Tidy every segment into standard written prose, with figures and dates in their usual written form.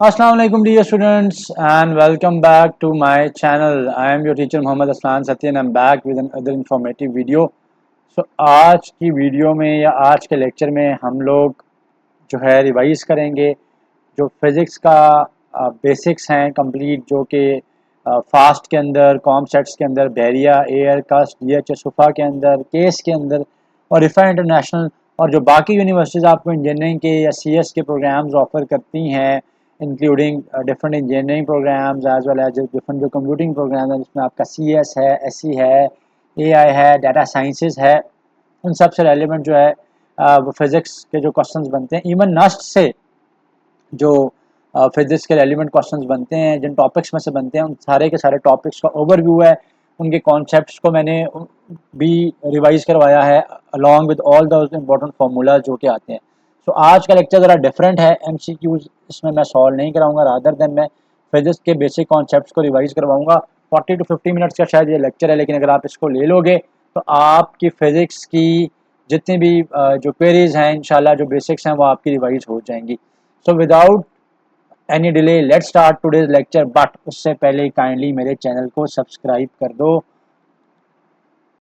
Assalamu alaikum dear students and welcome back to my channel. I am your teacher Mohammad Aslan Satya and I am back with another informative video. So आज की video में या आज के lecture में हम लोग जो है रिवाइज करेंगे जो फिज़िक्स का बेसिक्स हैं कंप्लीट जो कि फास्ट के अंदर कॉम सेट्स के अंदर बैरिया एयर कास्ट DH सुफा के अंदर केस के अंदर और रिफा इंटरनेशनल और जो बाकी यूनिवर्सिटीज़ आपको इंजीनियरिंग के या CS के प्रोग्राम्स ऑफ़र करती हैं including different engineering programs as well as different जो कंप्यूटिंग प्रोग्राम है जिसमें आपका CS है SE है AI है डाटा साइंसेज है उन सब से रेलिवेंट जो है वो फिज़िक्स के जो क्वेश्चंस बनते हैं इवन नस्ट से जो फिजिक्स के रेलिवेंट क्वेश्चंस बनते हैं जिन टॉपिक्स में से बनते हैं उन सारे के सारे टॉपिक्स का ओवरव्यू है उनके कॉन्सेप्ट्स को मैंने भी रिवाइज करवाया है along with all the important formula जो कि आते हैं। सो आज का लेक्चर ज़रा डिफरेंट है। MCQs इसमें मैं सॉल्व नहीं कराऊंगा, रादर देन मैं फिजिक्स के बेसिक कॉन्सेप्ट्स को रिवाइज करवाऊंगा। 40 to 50 मिनट्स का शायद ये लेक्चर है, लेकिन अगर आप इसको ले लोगे तो आपकी फ़िज़िक्स की जितनी भी जो क्वेरीज हैं इंशाल्लाह जो बेसिक्स हैं वो आपकी रिवाइज हो जाएंगी। So without any delay let's start today's lecture, but उससे पहले काइंडली मेरे चैनल को सब्सक्राइब कर दो।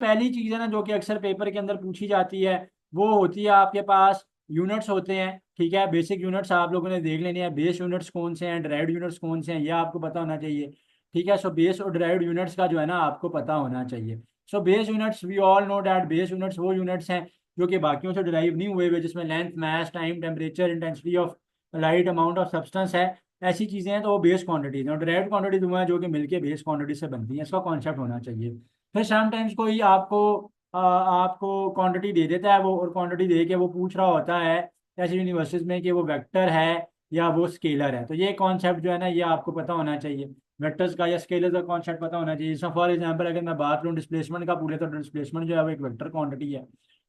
पहली चीज है ना जो कि अक्सर पेपर के अंदर पूछी जाती है वो होती है आपके पास यूनिट्स होते हैं। ठीक है, बेसिक यूनिट्स आप लोगों ने देख लेने हैं। बेस यूनिट्स कौन से हैं, डिराइव्ड यूनिट्स कौन से हैं, ये आपको पता होना चाहिए। ठीक है, सो बेस और डिराइव्ड यूनिट्स का जो है ना आपको पता होना चाहिए। So base units we all know that base units वो यूनिट्स हैं जो कि बाकियों से डिराइव नहीं हुए हुए, जिसमें length mass time temperature intensity of light amount of substance है। ऐसी चीजें हैं तो वो बेस क्वांटिटीज हैं, और डिराइव्ड क्वांटिटीज वो हैं जो कि मिलके बेस क्वांटिटी से बनती हैं। इसका कॉन्सेप्ट होना चाहिए। फिर समटाइम्स कोई आपको क्वांटिटी दे देता है वो, और क्वांटिटी दे के वो पूछ रहा होता है ऐसी यूनिवर्सिटीज में कि वो वेक्टर है या वो स्केलर है। तो ये कॉन्सेप्ट जो है ना ये आपको पता होना चाहिए। वेक्टर्स का या स्केलर का कॉन्सेप्ट पता होना चाहिए। जैसे फॉर एग्जांपल अगर मैं बात करूँ डिस्प्लेसमेंट का पूरे, तो डिस्प्लेसमेंट जो है वो एक वेक्टर क्वांटिटी है।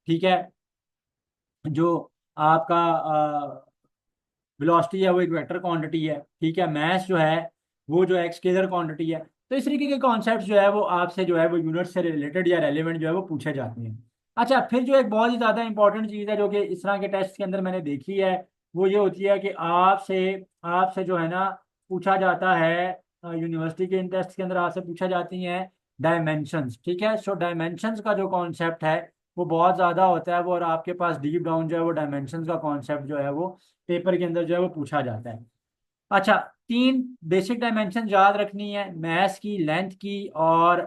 ठीक है, जो आपका वेलोसिटी है वो एक वेक्टर क्वांटिटी है। ठीक है, मास जो है वो जो है एक स्केलर क्वांटिटी है। तो इस तरीके के कॉन्सेप्ट जो है वो आपसे जो है वो यूनिट से रिलेटेड या रेलिवेंट जो है वो पूछे जाते हैं। अच्छा, फिर जो एक बहुत ही ज़्यादा इंपॉर्टेंट चीज़ है जो कि इस तरह के टेस्ट के अंदर मैंने देखी है वो ये होती है कि आपसे आपसे जो है ना पूछा जाता है यूनिवर्सिटी के इन टेस्ट के अंदर आपसे पूछा जाती हैं डायमेंशंस। ठीक है, सो डायमेंशंस का जो कॉन्सेप्ट है वो बहुत ज़्यादा होता है वो, और आपके पास डीप डाउन जो है वो डायमेंशंस का कॉन्सेप्ट जो है वो पेपर के अंदर जो है वो पूछा जाता है। अच्छा, तीन बेसिक डायमेंशन याद रखनी है, मैथ की, लेंथ की और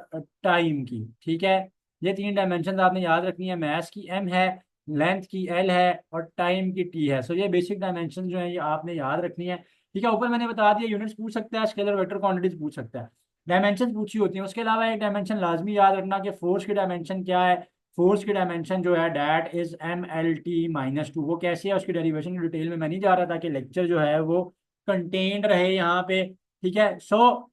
टाइम की। ठीक है, ये तीन डायमेंशन आपने याद रखनी है। मैथ की M है, लेंथ की L है और टाइम की T है। सो ये बेसिक डायमेंशन जो है ये आपने याद रखनी है। ठीक है, ऊपर मैंने बता दिया यूनिट्स पूछ सकता है, स्केलर वेक्टर क्वांटिटीज पूछ सकता है, डायमेंशन पूछी होती है। उसके अलावा एक डायमेंशन लाजमी याद रखना कि फोर्स की डायमेंशन क्या है। फोर्स की डायमेंशन जो है डैट इज MLT-2। वो कैसे है उसकी डेरिवेशन की डिटेल में मैं नहीं जा रहा, ताकि लेक्चर जो है वो कंटेन्ड रहे यहाँ पे। ठीक है, सो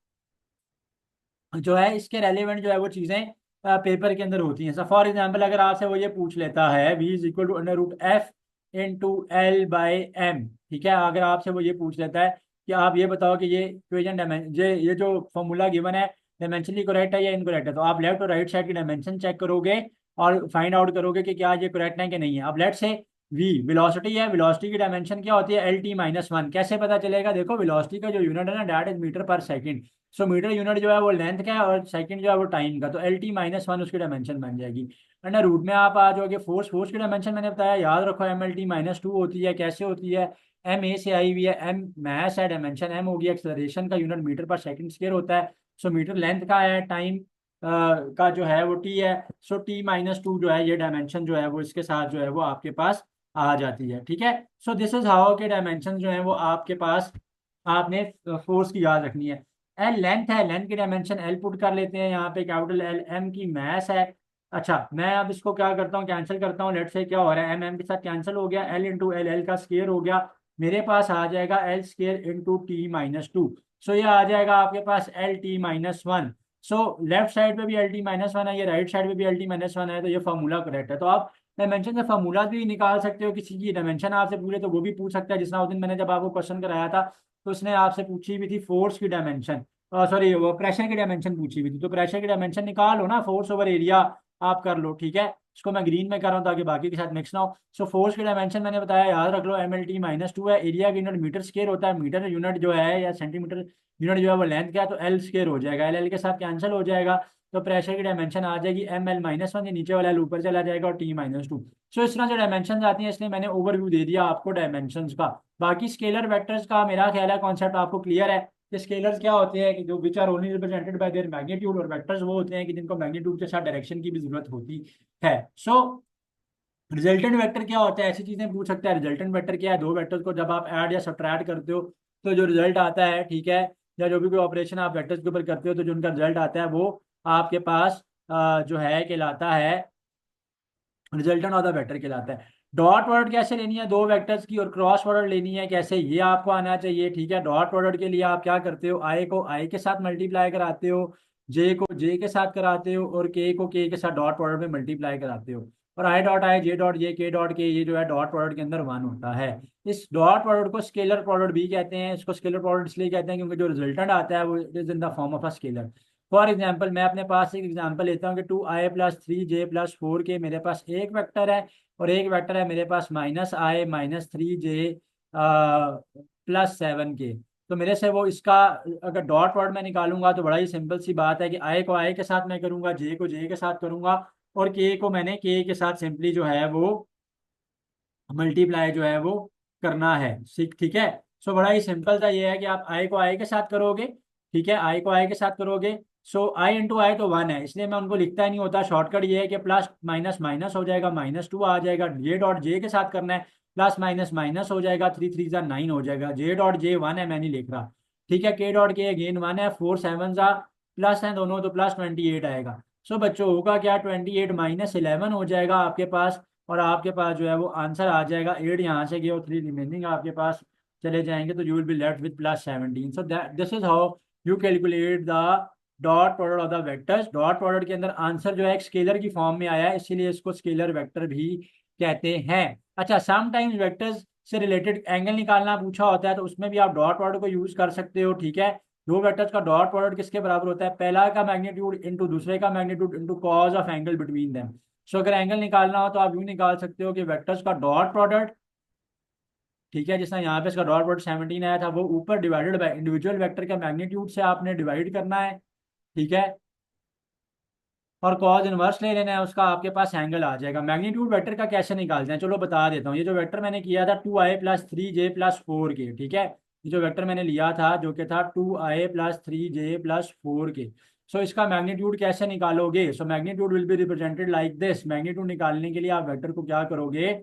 जो है इसके रेलिवेंट जो है वो चीज़ें पेपर के अंदर होती हैं। सो फॉर एग्जांपल अगर आपसे वो ये पूछ लेता है V is equal to √F into L/m। ठीक है, अगर आपसे वो ये पूछ लेता है कि आप ये बताओ कि ये इक्वेशन डायमेंशन ये जो फॉर्मूला गिवन है डायमेंशनली करेक्ट है या इनकरेक्ट है, तो आप लेफ्ट और राइट साइड की डायमेंशन चेक करोगे और फाइंड आउट करोगे कि क्या ये करेक्ट है कि नहीं है। अब लेट से V वेलोसिटी है, वेलोसिटी की डायमेंशन क्या होती है LT-1। कैसे पता चलेगा, देखो वेलोसिटी का जो यूनिट है ना डैट इज मीटर पर सेकंड। सो मीटर यूनिट जो है वो लेंथ का है और सेकंड जो है वो टाइम का, तो LT-1 उसकी डायमेंशन बन जाएगी। अंडर रूट में आप आ जाओगे फोर्स की डायमेंशन मैंने बताया याद रखो MLT-2 होती है। कैसे होती है, M A से आई हुई है, M मैस है, डायमेंशन M होगी, एक्सेलरेशन का यूनिट मीटर पर सेकंड स्क्वायर होता है। सो मीटर लेंथ का है, टाइम का जो है वो T है। सो T-2 जो है ये डायमेंशन जो है वो इसके साथ जो है वो आपके पास आ जाती है। ठीक है, सो दिस इज हाउ के डायमेंशन जो है वो आपके पास आपने फोर्स की याद रखनी है। एल लेंथ है, लेंथ की डायमेंशन L पुट कर लेते हैं यहाँ पे, कैपिटल L। M की मैस है। अच्छा, मैं अब इसको क्या करता हूँ, कैंसिल करता हूँ। लेट से क्या हो रहा है, M के साथ कैंसिल हो गया, L इंटू एल, L का स्केयर हो गया। मेरे पास आ जाएगा L² इंटू T-2। सो ये आ जाएगा आपके पास LT-1। सो लेफ्ट साइड पे भी LT-1 है, ये राइट साइड पे भी LT-1 है, तो ये फार्मूला करेक्ट है। तो आप डायमेंशन से फार्मूला भी निकाल सकते हो, किसी की डायमेंशन आपसे पूछे तो वो भी पूछ सकता है। जिस उस दिन मैंने जब आपको क्वेश्चन कराया था तो उसने आपसे पूछी भी थी फोर्स की डायमेंशन, सॉरी वो प्रेशर की डायमेंशन पूछी हुई थी। तो प्रेशर की डायमेंशन निकालो ना, फोर्स ओवर एरिया आप कर लो, ठीक है। इसको मैं ग्रीन में कर रहा हूँ ताकि बाकी के साथ मिक्स ना हो। सो फोर्स की डायमेंशन मैंने बताया, याद रख लो, MLT-2 है। एरिया की यूनिट मीटर स्क्वायर होता है, मीटर यूनिट जो है या सेंटीमीटर यूनिट जो है वो लेंथ का है, तो एल स्क्वायर हो जाएगा, एल एल के साथ कैंसिल हो जाएगा। तो प्रेशर की डायमेंशन आ जाएगी ML-1, ये नीचे वाला एल ऊपर चला जाएगा, और T-2। सो इस तरह जो डायमेंशन आती हैं, इसलिए मैंने ओवरव्यू दे दिया आपको डायमेंशन का। बाकी स्केलर वेक्टर्स का मेरा ख्याल है कॉन्सेप्ट आपको क्लियर है कि स्केलर्स क्या होते हैं, कि जो which are only represented by their magnitude, और वेक्टर्स वो होते हैं कि जिनको मैग्नीट्यूड के साथ डायरेक्शन की भी जरूरत होती है। सो रिजल्टेंट वेक्टर क्या होता है, ऐसी चीजें पूछ सकते हैं। रिजल्टेंट वेक्टर क्या है, दो वेक्टर्स को जब आप ऐड या सब्ट्रैक्ट करते हो तो जो रिजल्ट आता है, ठीक है, या जो भी कोई ऑपरेशन आप वेक्टर्स के ऊपर करते हो तो जो उनका रिजल्ट आता है वो आपके पास जो है कहलाता है रिजल्टेंट ऑफ द वेक्टर कहलाता है। डॉट प्रोडक्ट कैसे लेनी है दो वेक्टर्स की, और क्रॉस प्रोडक्ट लेनी है कैसे, ये आपको आना चाहिए, ठीक है। डॉट प्रोडक्ट के लिए आप क्या करते हो, आई को आई के साथ मल्टीप्लाई कराते हो, जे को जे के साथ कराते हो, और के को के साथ डॉट प्रोडक्ट में मल्टीप्लाई कराते हो। और I dot I, J dot J, के डॉट के, ये जो है डॉट प्रोडक्ट के अंदर वन होता है। इस डॉट प्रोडक्ट को स्केलर प्रोडक्ट भी कहते हैं। इसको स्केलर प्रोडक्ट इसलिए कहते हैं क्योंकि जो रिजल्टेंट आता है वो is in the form of a scalar. For example, मैं अपने पास एक एग्जाम्पल लेता हूँ कि 2i+3j+4 मेरे पास एक वेक्टर है, और एक वेक्टर है मेरे पास -i-3j +7 के। तो मेरे से वो इसका अगर डॉट प्रोडक्ट मैं निकालूंगा तो बड़ा ही सिंपल सी बात है कि आई को आई के साथ मैं करूंगा, जे को जे के साथ करूंगा, और के को मैंने के के साथ सिंपली जो है वो मल्टीप्लाई जो है वो करना है। ठीक है। सो बड़ा ही सिंपल सा ये है कि आप आई को आई के साथ करोगे, ठीक है, आई को आई के साथ करोगे। सो आई इंटू आई तो वन है, इसलिए मैं उनको लिखता ही नहीं होता। शॉर्टकट ये है कि प्लस माइनस माइनस हो जाएगा, -2 आ जाएगा। जे डॉट जे के साथ करना है, प्लस माइनस माइनस हो जाएगा, 3 3 9 हो जाएगा। जे डॉट जे वन है, मैं नहीं लिख रहा, ठीक है। के डॉट के अगेन वन है, 4 7 प्लस है दोनों, तो +28 आएगा। सो बच्चों होगा क्या, 28 -11 हो जाएगा आपके पास, और आपके पास जो है वो आंसर आ जाएगा 8 यहाँ से गए और 3 रिमेनिंग आपके पास चले जाएंगे, तो you will be left with +17। So that this is how you calculate the dot product of the vectors. Dot product के अंदर आंसर जो है एक स्केलर की फॉर्म में आया है, इसीलिए इसको स्केलर वेक्टर भी कहते हैं। अच्छा, समटाइम्स वेक्टर्स से रिलेटेड एंगल निकालना पूछा होता है, तो उसमें भी आप डॉट प्रोडक्ट को यूज कर सकते हो, ठीक है। दो वेक्टर्स का डॉट प्रोडक्ट किसके बराबर होता है, पहला का मैग्नीट्यूड इंटू दूसरे का magnitude into cos of angle between them. So अगर एंगल निकालना हो तो आप यूं निकाल सकते हो कि वेक्टर्स का डॉट प्रोडक्ट, ठीक है, जिसने यहाँ पे इसका डॉट प्रोडक्ट 17 आया था, वो ऊपर डिवाइडेड बाय इंडिविजुअल वेक्टर के मैग्नीट्यूड से आपने डिवाइड करना है, ठीक है। और कॉज इनवर्स ले लेना है उसका, आपके पास एंगल आ जाएगा। मैग्नीट्यूड वेक्टर का कैसे निकालते हैं, चलो बता देता हूँ। ये जो वेक्टर मैंने किया था 2i+3j+4 के, ठीक है, ये जो वेक्टर मैंने लिया था जो कि था 2i+3j+4 के। सो इसका मैग्नीट्यूड कैसे निकालोगे, so magnitude will be represented like this. Magnitude निकालने के लिए आप वेक्टर को क्या करोगे,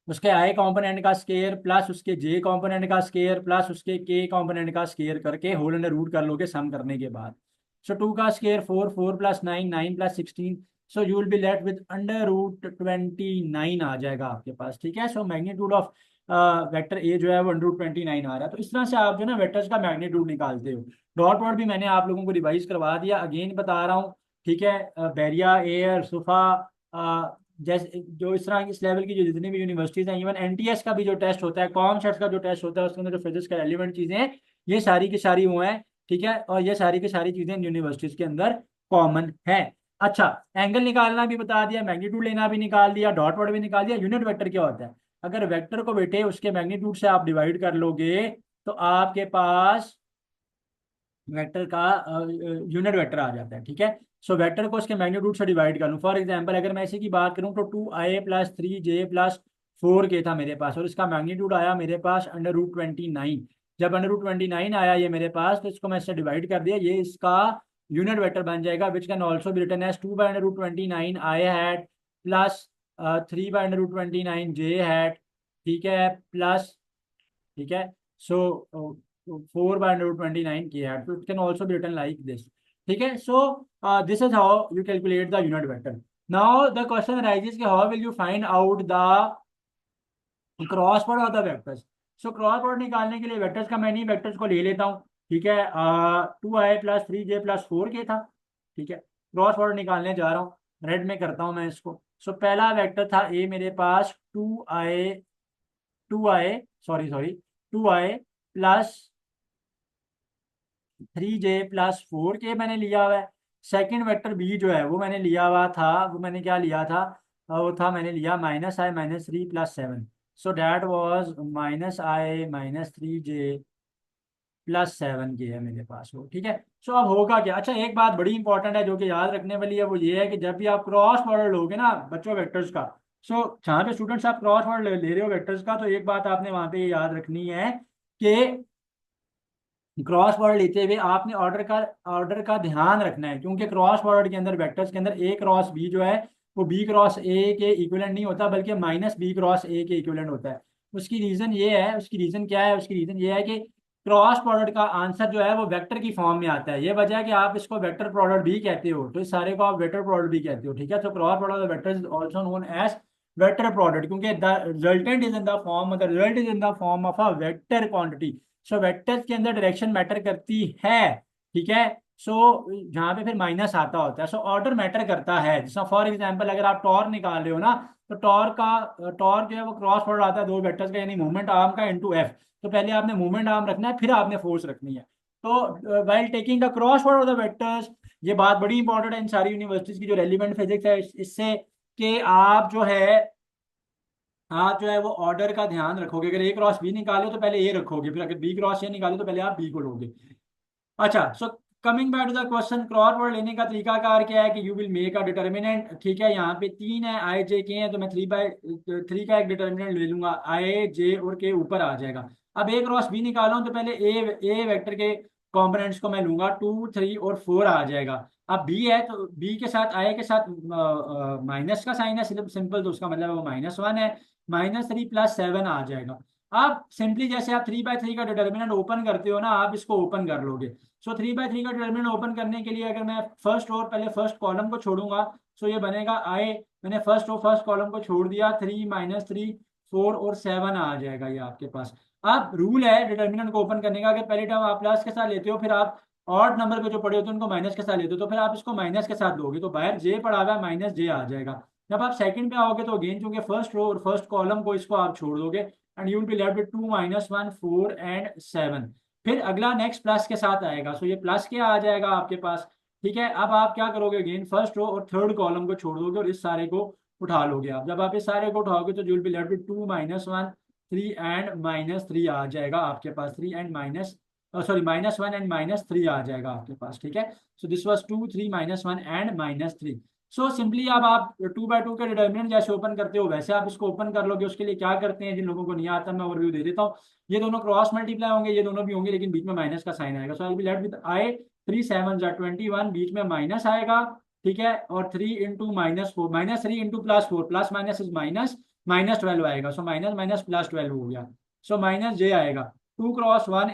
उसके आई कंपोनेंट का स्केयर प्लस उसके जे कंपोनेंट का स्केयर प्लस उसके के कंपोनेंट का स्केयर करके होल अंडर रूट कर लोगे सम करने के बाद। सो 2 का square 4, 4 + 9, 9 + 16। So you will be left with √29 आ जाएगा आपके पास, ठीक है। So magnitude of vector A जो है वो √29 आ रहा है। तो इस तरह से आप जो ना वेक्टर्स का मैग्नीट्यूड निकालते हो। डॉट प्रोडक्ट भी मैंने आप लोगों को रिवाइज करवा दिया, अगेन बता रहा हूँ, ठीक है। बैरिया, एयर, सुफा, जैसे जो इस तरह इस लेवल की जो जितनी भी यूनिवर्सिटीज हैं, इवन एनटीएस का भी जो टेस्ट होता है, कॉम सेट्स का जो टेस्ट होता है, उसके अंदर जो फिजिक्स का एलिमेंट चीजें हैं, ये सारी की सारी वो हैं, ठीक है। और ये सारी की सारी चीजें यूनिवर्सिटीज के अंदर कॉमन है। अच्छा, एंगल निकालना भी बता दिया, मैग्नीट्यूड लेना भी निकाल दिया, डॉट प्रोडक्ट भी निकाल दिया। यूनिट वेक्टर क्या होता है, अगर वेक्टर को बेटे उसके मैग्नीट्यूड से आप डिवाइड कर लोगे तो आपके पास वेक्टर का यूनिट वेक्टर आ जाता है, ठीक है। सो वेक्टर को उसके मैग्नीट्यूड से डिवाइड कर लूँ। फॉर एग्जांपल अगर मैं इसी की बात करूँ तो 2i+3j+4 के था मेरे पास, और इसका मैग्नीट्यूड आया मेरे पास √29। जब √29 आया ये मेरे पास, तो इसको मैं इससे डिवाइड कर दिया, ये इसका यूनिट वेक्टर बन जाएगा, which can also be written as 2/√29 I hat plus 3/√29 J hat, ठीक है, प्लस, ठीक है। सो 4/√29 की है, तो it can also be written like this, ठीक है। So this is how you calculate the unit vector. Now the question arises कि how will you find out the cross product of the vectors. So cross product निकालने के लिए vectors का मैं नहीं vectors को ले लेता हूँ, ठीक है। 2i+3j+4 के था, ठीक है। क्रॉस प्रोडक्ट निकालने जा रहा हूँ, रेड में करता हूँ मैं इसको। सो पहला वेक्टर था ए मेरे पास 2i सॉरी सॉरी 2i+3j+4 के मैंने लिया हुआ है। सेकंड वेक्टर बी जो है वो मैंने लिया हुआ था, वो मैंने क्या लिया था, वो था, मैंने लिया -i -3 + 7। So that was -i -3j +7 की है मेरे पास वो, ठीक है। सो अब होगा क्या, अच्छा एक बात बड़ी इंपॉर्टेंट है जो कि याद रखने वाली है, वो ये है कि जब भी आप क्रॉस प्रोडक्ट लोगे ना बच्चों वेक्टर्स का, सो जहाँ पे स्टूडेंट्स आप क्रॉस प्रोडक्ट ले रहे हो वेक्टर्स का, तो एक बात आपने वहां पे ये याद रखनी है कि क्रॉस प्रोडक्ट लेते हुए आपने ऑर्डर का ध्यान रखना है, क्योंकि क्रॉस प्रोडक्ट के अंदर वेक्टर्स के अंदर ए क्रॉस बी जो है वो बी क्रॉस ए के इक्विवेलेंट नहीं होता, बल्कि -b क्रॉस ए के इक्विवेलेंट होता है। उसकी रीजन ये है, उसकी रीजन क्या है, उसकी रीजन ये है कि क्रॉस प्रोडक्ट का आंसर जो है वो वेक्टर की फॉर्म में आता है। ये वजह है कि आप इसको वेक्टर प्रोडक्ट भी कहते हो, तो इस सारे को आप वेक्टर प्रोडक्ट भी कहते हो, ठीक है। तो cross product vector is also known as vector product, क्योंकि the resultant is in the form, the result is in the form of a vector quantity. So vectors के अंदर डायरेक्शन मैटर करती है, ठीक है। सो जहाँ पे फिर माइनस आता होता है, सो ऑर्डर मैटर करता है। जैसा फॉर एग्जांपल अगर आप टॉर निकाल रहे हो ना, तो टॉर जो है वो क्रॉस प्रोडक्ट आता है दो वेक्टर्स का, यानी मूवमेंट आर्म का इनटू एफ। तो पहले आपने मूवमेंट आर्म रखना है, फिर आपने फोर्स रखनी है। तो while taking the cross product of the vectors, ये बात बड़ी इंपॉर्टेंट है इन सारी यूनिवर्सिटीज की जो रेलिवेंट फिजिक्स है, इससे कि आप जो है, आप जो है वो ऑर्डर का ध्यान रखोगे। अगर ए क्रॉस बी निकालो तो पहले ए रखोगे, फिर अगर बी क्रॉस ए निकालो तो पहले आप बी को लोगे। अच्छा, so coming back to the question, cross word लेने का तरीकाकार क्या है कि you will make a determinant, ठीक है। यहाँ पे 3 है, आई जे के हैं, तो मैं 3/3 का एक डिटर्मिनेंट ले लूंगा, आई जे और के ऊपर आ जाएगा। अब ए क्रॉस बी निकालो तो पहले ए वेक्टर के कंपोनेंट्स को मैं लूंगा, 2 3 और 4 आ जाएगा। अब बी है तो बी के साथ आई के साथ माइनस का साइन है सिंपल, तो उसका मतलब वो -1 है, -3 + 7 आ जाएगा। अब सिंपली जैसे आप 3/3 का डिटर्मिनेंट ओपन करते हो ना, आप इसको ओपन कर लोगे। सो 3/3 का डिटर्मिनेंट ओपन करने के लिए अगर मैं फर्स्ट रो पहले फर्स्ट कॉलम को छोड़ूंगा, सो ये बनेगा आई, मैंने फर्स्ट रो फर्स्ट कॉलम को छोड़ दिया, 3 - 3 4 और 7 आ जाएगा ये आपके पास। अब रूल है डिटर्मिनेंट को ओपन करने का, अगर पहले टर्म आप प्लस के साथ लेते हो, फिर आप ऑड नंबर पे जो पड़े होते हैं उनको माइनस के साथ लेते हो, तो फिर आप इसको माइनस के साथ लोगे, तो बाहर जे पड़ा हुआ है -j आ जाएगा। जब आप सेकंड पे आओगे तो अगेन चूंकि फर्स्ट रो और फर्स्ट कॉलम को इसको आप छोड़ दोगे, and you will be left with 2 -1 4 and 7। फिर अगला नेक्स्ट प्लस के साथ आएगा, सो ये प्लस के आ जाएगा आपके पास, ठीक है। अब आप क्या करोगे, अगेन फर्स्ट रो और थर्ड कॉलम को छोड़ दोगे और इस सारे को उठा लोगे आप। जब आप इस सारे को उठाओगे तो you will be left with 2 -1 3 and -3 आ जाएगा आपके पास, 3 एंड माइनस सॉरी -1 एंड -3 आ जाएगा आपके पास, ठीक है। So this was 2 3 -1 and -3। So simply अब आप 2/2 के डिटर्मिनेंट जैसे ओपन करते हो वैसे आप इसको ओपन कर लोगे। उसके लिए क्या करते हैं, जिन लोगों को नहीं आता मैं ओवरव्यू दे देता हूँ। ये दोनों क्रॉस मल्टीप्लाई होंगे, ये दोनों भी होंगे, लेकिन बीच में माइनस का साइन आएगा। सो आई बी लेफ्ट विद आई 3 7 21, बीच में माइनस आएगा, ठीक है। और 3 into -4 -3 into +4, plus minus is minus, -12 आएगा। सो माइनस माइनस +12 हो गया, सो -j आएगा। 2 × 7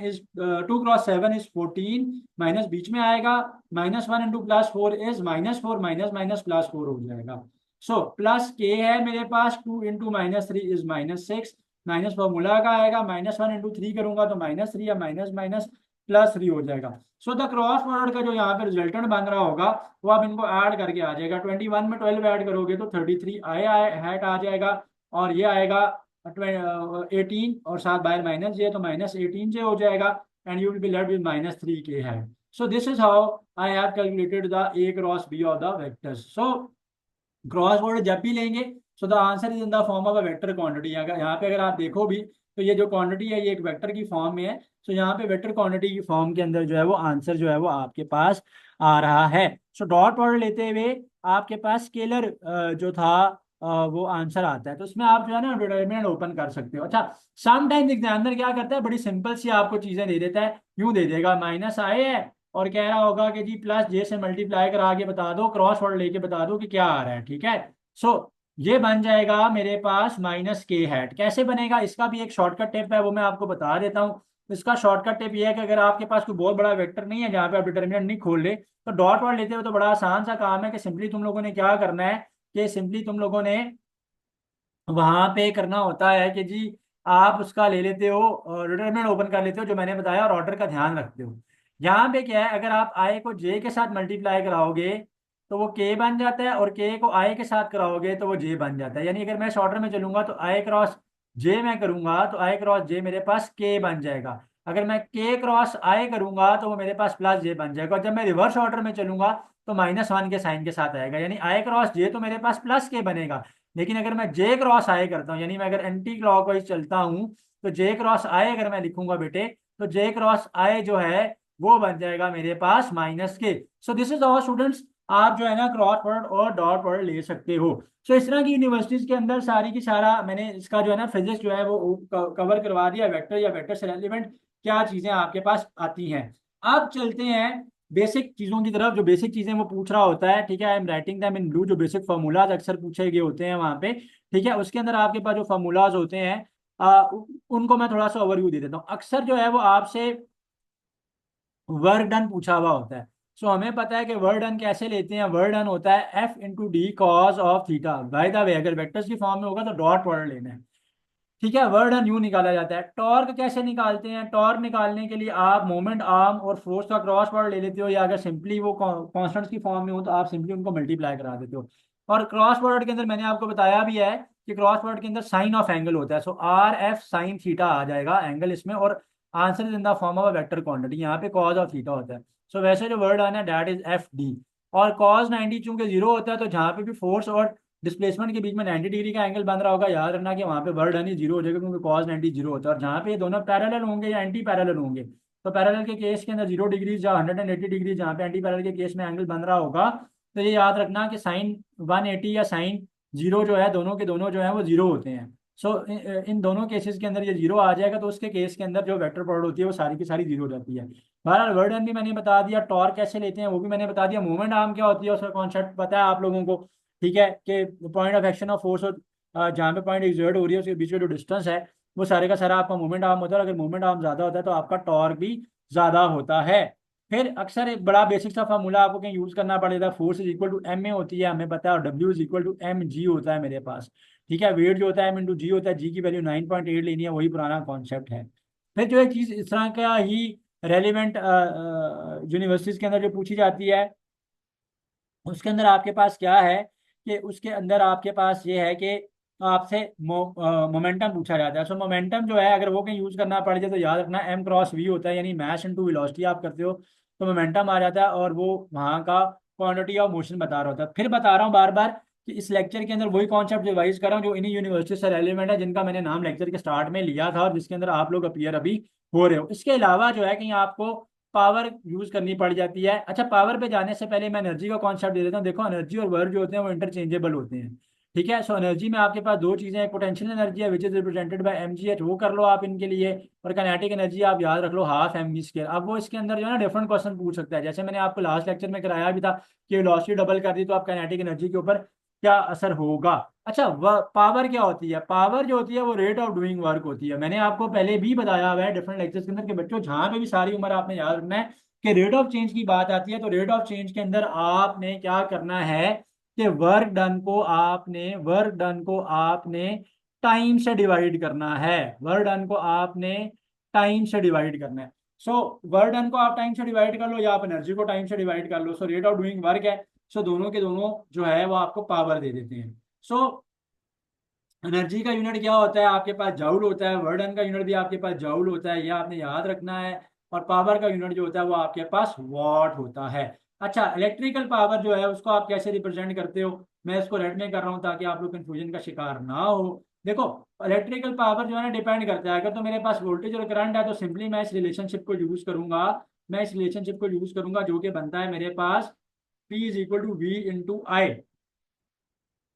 इज 14, माइनस बीच में आएगा, -1 इंटू +4 इज -4, माइनस माइनस +4 हो जाएगा। सो प्लस के है मेरे पास, 2 इंटू -3 इज -6, माइनस फॉर्मूला का आएगा, -1 इंटू 3 करूंगा तो -3 या माइनस माइनस +3 हो जाएगा। सो द क्रॉस प्रोडक्ट का जो यहाँ पे रिजल्टेंट बन रहा होगा वो आप इनको ऐड करके आ जाएगा। 21 में 12 ऐड करोगे तो 33 आई हैट आ जाएगा, और ये आएगा 18 और साथ बाहर -j, तो -18j हो जाएगा, and you will be left with -3k है। So this is how I have calculated the a cross b of the vectors. So cross product जब भी लेंगे, so the answer is in the form of a vector quantity. अगर यहाँ पे अगर आप देखो भी तो ये जो क्वांटिटी है ये एक वेक्टर की फॉर्म में है। सो यहाँ पे वेक्टर क्वांटिटी की फॉर्म के अंदर जो है वो आंसर जो है वो आपके पास आ रहा है। सो डॉट प्रोडक्ट लेते हुए आपके पास स्केलर जो था वो आंसर आता है, तो उसमें आप जो है ना डिटरमिनेंट ओपन कर सकते हो। अच्छा, समटाइम्स एग्जामिनर क्या करता है, बड़ी सिंपल सी आपको चीजें दे देता है, यूं दे देगा माइनस आए है और कह रहा होगा कि जी +j से मल्टीप्लाई करा के बता दो, क्रॉस वर्ड लेके बता दो कि क्या आ रहा है, ठीक है। सो ये बन जाएगा मेरे पास -k हैट। कैसे बनेगा, इसका भी एक शॉर्टकट टिप है, वो मैं आपको बता देता हूँ। इसका शॉर्टकट टिप ये है कि अगर आपके पास कोई बहुत बड़ा वेक्टर नहीं है जहाँ पे आप डिटर्मिनेंट नहीं खोल ले, तो डॉट वर्ड लेते हुए तो बड़ा आसान सा काम है कि सिंपली तुम लोगों ने क्या करना है, कि सिंपली तुम लोगों ने वहां पे करना होता है कि जी आप उसका ले लेते हो, डिटरमिनेंट ओपन कर लेते हो जो मैंने बताया, और ऑर्डर का ध्यान रखते हो। यहाँ पे क्या है, अगर आप आई को जे के साथ मल्टीप्लाई कराओगे तो वो के बन जाता है, और के को आई के साथ कराओगे तो वो जे बन जाता है। यानी अगर मैं इस ऑर्डर में चलूंगा तो आई क्रॉस जे मैं करूंगा तो आई क्रॉस जे मेरे पास के बन जाएगा। अगर मैं के क्रॉस आई करूंगा तो वो मेरे पास प्लस जे बन जाएगा, और जब मैं रिवर्स ऑर्डर में चलूंगा तो -1 के साइन के साथ आएगा, यानी आई क्रॉस जे तो मेरे पास प्लस के बनेगा। लेकिन अगर मैं जे क्रॉस आई करता हूँ, यानी मैं अगर एंटी क्लॉकवाइज चलता हूँ, तो जे क्रॉस आई अगर मैं लिखूंगा बेटे, तो जे क्रॉस आई जो है वो बन जाएगा मेरे पास -के। सो दिस इज ऑल स्टूडेंट्स, आप जो है ना क्रॉस प्रोडक्ट और डॉट प्रोडक्ट ले सकते हो। सो इस तरह की यूनिवर्सिटीज के अंदर सारी की सारा मैंने इसका जो है ना फिजिक्स जो है वो कवर करवा दिया, वेक्टर या वेक्टर से रिलेवेंट क्या चीजें आपके पास आती हैं। अब चलते हैं बेसिक चीजों की तरफ, जो बेसिक चीजें वो पूछ रहा होता है, ठीक है। I am writing them in blue, जो बेसिक फार्मूलाज अक्सर पूछे गए होते हैं वहां पे, ठीक है। उसके अंदर आपके पास जो फार्मूलाज होते हैं उनको मैं थोड़ा सा ओवरव्यू दे देता हूँ। अक्सर जो है वो आपसे वर्क डन पूछा हुआ होता है। सो हमें पता है कि वर्क डन कैसे लेते हैं। वर्क डन होता है F × D cos of theta. By the way अगर वेक्टर्स की फॉर्म में होगा तो डॉट प्रोडक्ट लेना है, ठीक है। वर्क डन यूं निकाला जाता है। टॉर्क कैसे निकालते हैं? टॉर्क निकालने के लिए आप मोमेंट आर्म और फोर्स का क्रॉस प्रोडक्ट ले लेते हो, या अगर सिंपली वो कॉन्स्टेंट्स की फॉर्म में हो तो आप सिंपली उनको मल्टीप्लाई करा देते हो। और क्रॉस प्रोडक्ट के अंदर मैंने आपको बताया भी है कि क्रॉस प्रोडक्ट के अंदर साइन ऑफ एंगल होता है। सो RF साइन थीटा आ जाएगा एंगल इसमें, और answer is in the form of vector quantity, यहाँ पे कॉज ऑफ थीटा होता है। सो वैसे जो वर्ड आना है दैट इज FD। और कॉज 90 चूंकि जीरो होता है, तो जहाँ पे भी फोर्स और डिस्प्लेसमेंट के बीच में 90 डिग्री का एंगल बन रहा होगा, याद रखना कि वहाँ पे वर्ड डन ही जीरो हो जाएगा, क्योंकि कॉस 90 जीरो होता है। और जहाँ पे ये दोनों पैरेलल होंगे या एंटी पैरेलल होंगे, तो पैरेलल के केस के अंदर 0 डिग्री या 180 डिग्री, जहाँ पे एंटी पैरेलल के केस में एंगल बन रहा होगा, तो ये याद रखना कि साइन 180 या साइन जीरो जो है, दोनों के दोनों जो है वो जीरो होते हैं। सो इन दोनों केसेस के अंदर ये जीरो आ जाएगा, तो उसके केस के अंदर जो वेक्टर प्रोडक्ट होती है वो सारी की सारी जीरो हो जाती है। बहरहाल वर्ड डन भी मैंने बता दिया, टॉर्क कैसे लेते हैं वो भी मैंने बता दिया, मूवमेंट आर्म क्या होती है उसका कॉन्सेप्ट पता है आप लोगों को, ठीक है। कि point of action of force, और जहाँ पे पॉइंट एक्सर्ट हो रही है उसके बीच में जो डिस्टेंस है वो सारे का सारा आपका मूवमेंट आर्म होता है। और अगर मूवमेंट आर्म ज्यादा होता है तो आपका टॉर्क भी ज्यादा होता है। फिर अक्सर एक बड़ा बेसिक सा फार्मूला आपको कहीं यूज करना पड़ेगा, force is equal to M A होती है हमें पता है, और W is equal to M G होता है मेरे पास, ठीक है। वेट जो होता है M × G होता है, जी की वैल्यू 9.8 लेनी है, वही पुराना कॉन्सेप्ट है। फिर जो एक चीज इस तरह का ही रेलिवेंट यूनिवर्सिटीज के अंदर जो पूछी जाती है, उसके अंदर आपके पास क्या है कि उसके अंदर आपके पास ये है कि आपसे मोमेंटम पूछा जाता है। सो मोमेंटम जो है अगर वो कहीं यूज करना पड़ जाए तो याद रखना M × V होता है, यानी मैश इनटू वेलोसिटी आप करते हो तो मोमेंटम आ जाता है, और वो वहाँ का क्वांटिटी ऑफ मोशन बता रहा होता है। फिर बता रहा हूँ बार बार कि इस लेक्चर के अंदर वही कॉन्सेप्ट रिवाइज कर रहा हूँ जो इन्हीं यूनिवर्सिटी से रेलिवेंट है, जिनका मैंने नाम लेक्चर के स्टार्ट में लिया था और जिसके अंदर आप लोग अपीयर अभी हो रहे हो। इसके अलावा जो है कहीं आपको पावर यूज करनी पड़ जाती है। अच्छा, पावर पे जाने से पहले मैं एनर्जी का कॉन्सेप्ट दे देता हूँ। देखो एनर्जी और वर्क जो होते हैं वो इंटरचेंजेबल होते हैं, ठीक है। सो एनर्जी में आपके पास दो चीजें हैं, पोटेंशियल एनर्जी है which is represented by mgh, वो कर लो आप इनके लिए, और काइनेटिक एनर्जी आप याद रख लो ½ mv²। अब वो इसके अंदर जो है ना डिफरेंट क्वेश्चन पूछ सकता है, जैसे मैंने आपको लास्ट लेक्चर में कराया भी था कि वेलोसिटी डबल कर दी तो आप काइनेटिक एनर्जी के ऊपर क्या असर होगा। अच्छा, पावर क्या होती है? पावर जो होती है वो रेट ऑफ डूइंग वर्क होती है। मैंने आपको पहले भी बताया हुआ है डिफरेंट लेक्चर्स के अंदर कि बच्चों जहां पे भी सारी उम्र आपने याद रखना है कि रेट ऑफ चेंज की बात आती है, तो रेट ऑफ चेंज के अंदर आपने क्या करना है कि वर्क डन को आपने टाइम से डिवाइड करना है। वर्क डन को आपने टाइम से डिवाइड करना है। सो वर्क डन को आप टाइम से डिवाइड कर लो या आप एनर्जी को टाइम से डिवाइड कर लो। So rate of doing work है, सो दोनों के दोनों जो है वो आपको पावर दे देते हैं। सो एनर्जी का यूनिट क्या होता है आपके पास? जाउल होता है। वर्क डन का यूनिट भी आपके पास जाउल होता है, यह आपने याद रखना है। और पावर का यूनिट जो होता है वो आपके पास वॉट होता है। अच्छा, इलेक्ट्रिकल पावर जो है उसको आप कैसे रिप्रेजेंट करते हो? मैं इसको रेड में कर रहा हूँ ताकि आप लोग कंफ्यूजन का शिकार ना हो। देखो, इलेक्ट्रिकल पावर जो है ना डिपेंड करता है, अगर तो मेरे पास वोल्टेज और करंट है तो सिंपली मैं इस रिलेशनशिप को यूज करूंगा। जो कि बनता है मेरे पास P = V × I।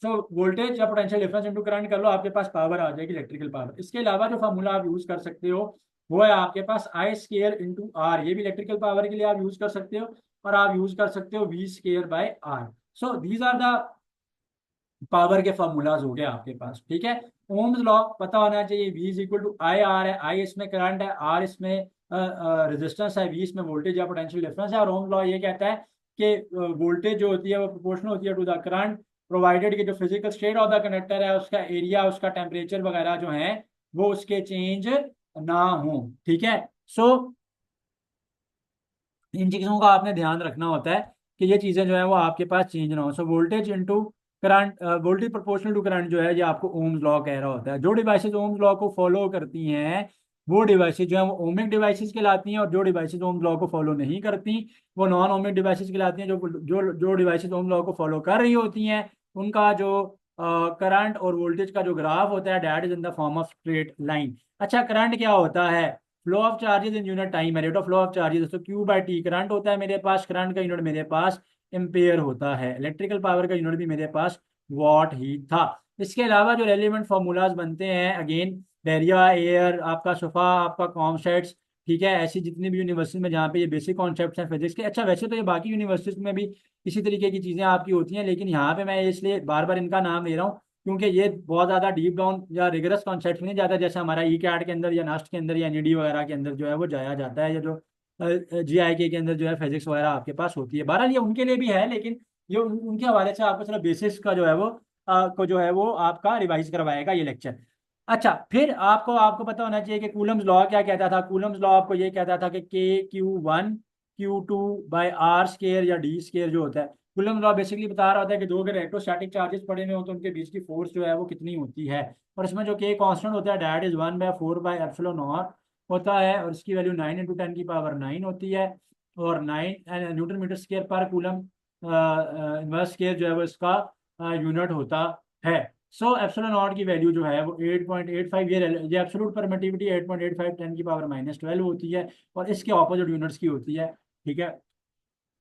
तो वोल्टेज या पोटेंशियल डिफरेंस इनटू करंट कर लो, आपके पास पावर आ जाएगी, इलेक्ट्रिकल पावर। इसके अलावा जो फॉर्मूला आप यूज कर सकते हो वो है आपके पास I² × R, ये भी इलेक्ट्रिकल पावर के लिए आप यूज कर सकते हो। और आप यूज कर सकते हो V²/R। So these are the power के फॉर्मूलाज हो गए आपके पास, ठीक है। ओम्स लॉ पता होना चाहिए, V = I R है, I इसमें करंट है, R इसमें रेजिस्टेंस है, V इसमें वोल्टेज या पोटेंशियल डिफरेंस है। और ओम्स लॉ ये कहता है कि वोल्टेज जो होती है वो प्रोपोर्शनल होती है टू द करंट, प्रोवाइडेड कि जो physical state of the conductor है उसका एरिया, उसका टेम्परेचर वगैरह जो है वो उसके चेंज ना हो, ठीक है। सो इन चीज़ों का आपने ध्यान रखना होता है कि ये चीज़ें जो है वो आपके पास चेंज ना हो। So voltage into current, voltage proportional to current जो है ये आपको ओम्स लॉ कह रहा होता है। जो डिवाइसेस ओम्स लॉ को फॉलो करती हैं वो डिवाइसेज जो है वो ओमिक डिवाइसेज कहलाती हैं, और जो डिवाइसेज ओम लॉ को फॉलो नहीं करती वो नॉन ओमिक डिवाइसेज कहलाती हैं। जो डिवाइसेज ओम लॉ को फॉलो कर रही होती हैं उनका जो करंट और वोल्टेज का जो ग्राफ होता है that is in the form of straight line. अच्छा, करंट क्या होता है? Flow of charges in unit time है, rate of flow of charges, तो क्यू बाई टी करंट होता है मेरे पास। करंट का यूनिट मेरे पास एम्पेयर होता है। इलेक्ट्रिकल पावर का यूनिट भी मेरे पास वॉट ही था। इसके अलावा जो रेलिवेंट फार्मूलाज बनते हैं, अगेन बैरिया, एयर, आपका सोफा, आपका कॉमसेट्स, ठीक है, ऐसी जितनी भी यूनिवर्सिटी में जहाँ पे ये बेसिक कॉन्सेप्ट्स हैं फिजिक्स के। अच्छा, वैसे तो ये बाकी यूनिवर्सिटीज में भी इसी तरीके की चीज़ें आपकी होती हैं, लेकिन यहाँ पे मैं इसलिए बार बार इनका नाम ले रहा हूँ क्योंकि ये बहुत ज़्यादा डीप डाउन या रिगरस कॉन्सेप्ट में नहीं जाता, जैसे हमारा ई कैट के अंदर या नास्ट के अंदर या एनईडी वगैरह के अंदर जो है वो जाया जाता है, या जो जीआईके के अंदर जो है फिजिक्स वगैरह आपके पास होती है। बहरहाल ये उनके लिए भी है, लेकिन ये उनके हवाले से आपको सिर्फ बेसिक्स का जो है वो को जो है वो आपका रिवाइज करवाएगा ये लेक्चर। अच्छा, फिर आपको आपको पता होना चाहिए कि कूलम्स लॉ क्या कहता था। कूलम्स लॉ आपको ये कहता था कि K Q1 Q2 by R square या डी स्केयर जो होता है। कूलम्स लॉ बेसिकली बता रहा होता है कि दो अगर इलेक्ट्रोस्टैटिक चार्जेस पड़े हुए हो तो उनके बीच की फोर्स जो है वो कितनी होती है। और इसमें जो के कांस्टेंट होता है दैट इज 1/4/ε0 होता है, और इसकी वैल्यू 9 × 10⁹ होती है, और 9 न्यूटन मीटर स्केयर पर कूलम इनवर्स स्केयर जो है वो इसका यूनिट होता है। सो एप्सिलॉन नॉट की वैल्यू जो है वो 8.85, ये एब्सोल्यूट परमिटिविटी 8.85 10⁻12 होती है, और इसके ऑपोजिट यूनिट्स की होती है। ठीक है,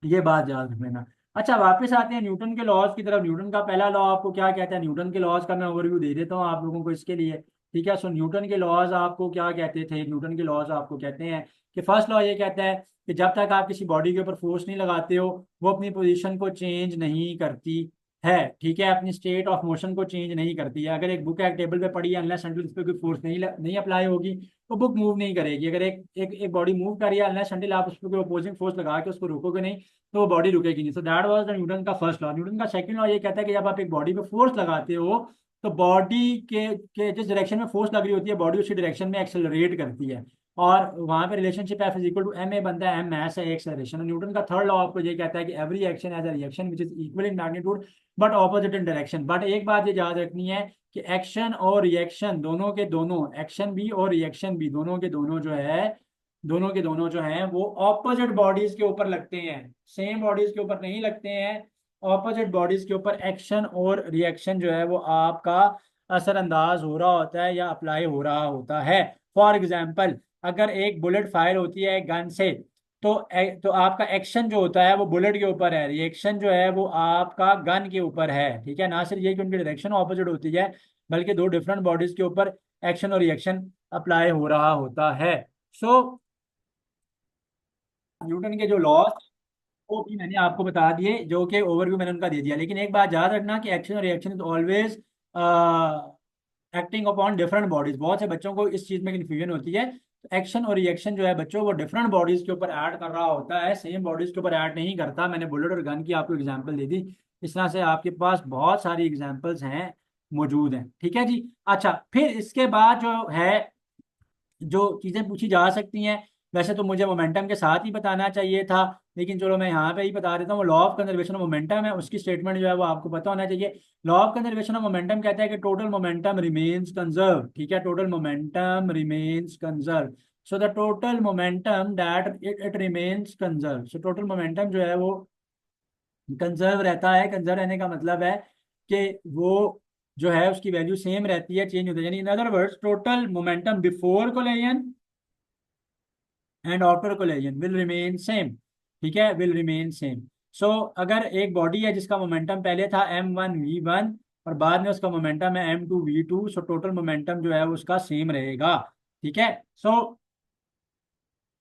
ये बात याद रख लेना। अच्छा, वापस आते हैं न्यूटन के लॉज की तरफ। न्यूटन का पहला लॉ आपको क्या कहता है? न्यूटन के लॉज का मैं ओवरव्यू दे देता हूँ आप लोगों को इसके लिए। ठीक है, सो न्यूटन के लॉज आपको क्या कहते थे? न्यूटन के लॉज आपको कहते हैं कि फर्स्ट लॉ ये कहता है कि जब तक आप किसी बॉडी के ऊपर फोर्स नहीं लगाते हो वो अपनी पोजीशन को चेंज नहीं करती है। ठीक है, अपनी स्टेट ऑफ मोशन को चेंज नहीं करती है। अगर एक बुक एक टेबल पे पड़ी है, अनलेस अनटिल इस पर कोई फोर्स नहीं अप्लाई होगी तो बुक मूव नहीं करेगी। अगर एक एक एक बॉडी मूव कर रही है, अनलेस अनटिल आप उस पर कोई अपोजिंग फोर्स लगा के उसको रोकोगे नहीं तो वो बॉडी रुकेगी नहीं। So that was the Newton का फर्स्ट लॉ। न्यूटन का सेकंड लॉ ये कहता है कि जब आप एक बॉडी पे फोर्स लगाते हो तो बॉडी के जिस डायरेक्शन में फोर्स लग रही होती है बॉडी उसी डायरेक्शन में एक्सेलरेट करती है, और वहां पे relationship F is equal to M A बनता है। एम मैस है, एक्सेलरेशन। और न्यूटन का थर्ड लॉ आपको ये कहता है कि every action has a reaction which is equal in magnitude but opposite in direction. But एक बात ये याद रखनी है कि एक्शन और रिएक्शन दोनों के दोनों, एक्शन भी और रिएक्शन भी, दोनों के दोनों जो है, दोनों के दोनों जो हैं वो ऑपोजिट बॉडीज के ऊपर लगते हैं, सेम बॉडीज के ऊपर नहीं लगते हैं। ऑपोजिट बॉडीज के ऊपर एक्शन और रिएक्शन जो है वो आपका असरअंदाज हो रहा होता है या अप्लाई हो रहा होता है। फॉर एग्जाम्पल, अगर एक बुलेट फायर होती है एक गन से तो आपका एक्शन जो होता है वो बुलेट के ऊपर है, रिएक्शन जो है वो आपका गन के ऊपर है। ठीक है, ना सिर्फ ये कि उनकी डायरेक्शन ऑपोजिट होती है बल्कि दो डिफरेंट बॉडीज के ऊपर एक्शन और रिएक्शन अप्लाई हो रहा होता है। सो न्यूटन के जो लॉस वो भी मैंने आपको बता दिए, जो कि ओवरव्यू मैंने उनका दे दिया। लेकिन एक बात याद रखना कि एक्शन और reaction is always acting upon different bodies. बहुत से बच्चों को इस चीज में कंफ्यूजन होती है। तो एक्शन और रिएक्शन जो है बच्चों वो डिफरेंट बॉडीज के ऊपर ऐड कर रहा होता है, सेम बॉडीज के ऊपर ऐड नहीं करता। मैंने बुलेट और गन की आपको एग्जांपल दे दी, इस तरह से आपके पास बहुत सारी एग्जांपल्स हैं, मौजूद हैं। ठीक है जी। अच्छा, फिर इसके बाद जो है जो चीजें पूछी जा सकती हैं, वैसे तो मुझे मोमेंटम के साथ ही बताना चाहिए था, लेकिन चलो मैं यहाँ पे ही बता देता हूँ। Law of conservation of momentum है, उसकी स्टेटमेंट जो है वो आपको पता होना चाहिए। Law of conservation of momentum कहता है कि टोटल मोमेंटम रिमेन्स कंजर्व। ठीक है, total momentum remains conserve. So the total momentum that it remains conserve. So total momentum जो है वो कंजर्व रहता है। कंजर्व रहने का मतलब है कि वो जो है उसकी वैल्यू सेम रहती है, चेंज होती है। यानी in other words total momentum before collision and after collision will remain same. ठीक है, विल रिमेन सेम। सो अगर एक बॉडी है जिसका मोमेंटम पहले था m1v1 और बाद में उसका मोमेंटम है m2v2, सो टोटल मोमेंटम जो है वो उसका सेम रहेगा। ठीक है, सो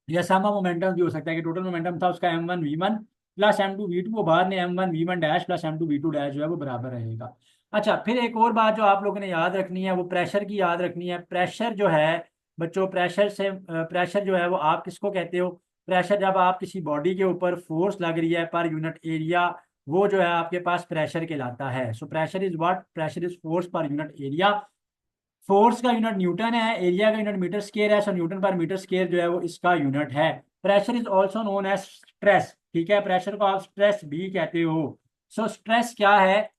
या समा मोमेंटम भी हो सकता है कि टोटल मोमेंटम था उसका m1v1 प्लस m2v2, वो बाद में m1v1 dash plus m2v2 dash जो है वो बराबर रहेगा। अच्छा, फिर एक और बात जो आप लोगों ने याद रखनी है वो प्रेशर की याद रखनी है। प्रेशर जो है बच्चों, प्रेशर जो है वो आप किसको कहते हो? प्रेशर जब आप किसी बॉडी के ऊपर फोर्स लग रही है पर यूनिट एरिया, वो जो है आपके पास प्रेशर कहलाता है। So pressure is what? Pressure is force per unit area. Force का यूनिट न्यूटन है, एरिया का यूनिट मीटर स्क्वायर है, so newton per metre square जो है वो इसका यूनिट है। Pressure is also known as stress. ठीक है, प्रेशर को आप स्ट्रेस भी कहते हो। सो स्ट्रेस क्या है?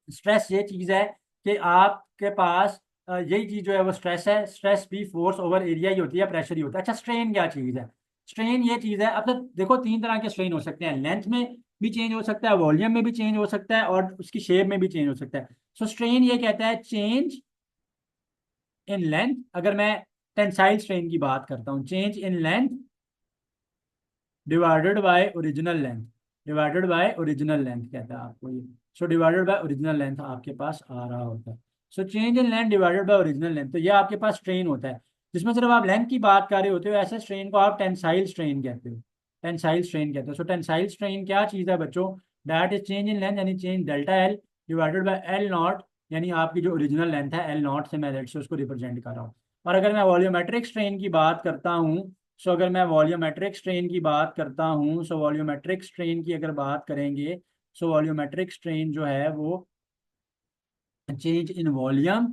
स्ट्रेस ये चीज है कि आपके पास यही चीज जो है वो स्ट्रेस है। स्ट्रेस भी फोर्स ओवर एरिया ही होती है, प्रेशर ही होता है। अच्छा, स्ट्रेन क्या चीज है? स्ट्रेन ये चीज है, अब तो देखो तीन तरह के स्ट्रेन हो सकते हैं, लेंथ में भी चेंज हो सकता है, वॉल्यूम में भी चेंज हो सकता है, और उसकी शेप में भी चेंज हो सकता है। सो स्ट्रेन ये कहता है चेंज इन लेंथ। अगर मैं टेंसाइल स्ट्रेन की बात करता हूँ, change in length divided by original length, divided by original length कहता है आपको ये। So divided by original length आपके पास आ रहा होता है। So change in length divided by original length, तो ये आपके पास स्ट्रेन होता है, जिसमें सिर्फ आप लेंथ की बात कर रहे होते हो। ऐसे स्ट्रेन को आप टेंसाइल स्ट्रेन कहते हो, टेंसाइल स्ट्रेन कहते हो। सो टेंसाइल स्ट्रेन क्या चीज़ है बच्चों? That is change in length, यानी change delta L divided by L naught, यानी आपकी जो ओरिजिनल लेंथ है एल नॉट से मैं लेट से उसको रिप्रेजेंट कर रहा हूँ। और अगर मैं वॉल्यूमेट्रिक स्ट्रेन की बात करता हूँ, सो अगर मैं वॉल्यूमेट्रिक स्ट्रेन की बात करता हूँ, सो वॉल्यूमेट्रिक स्ट्रेन की अगर बात करेंगे, सो वॉल्यूमेट्रिक स्ट्रेन जो है वो change in volume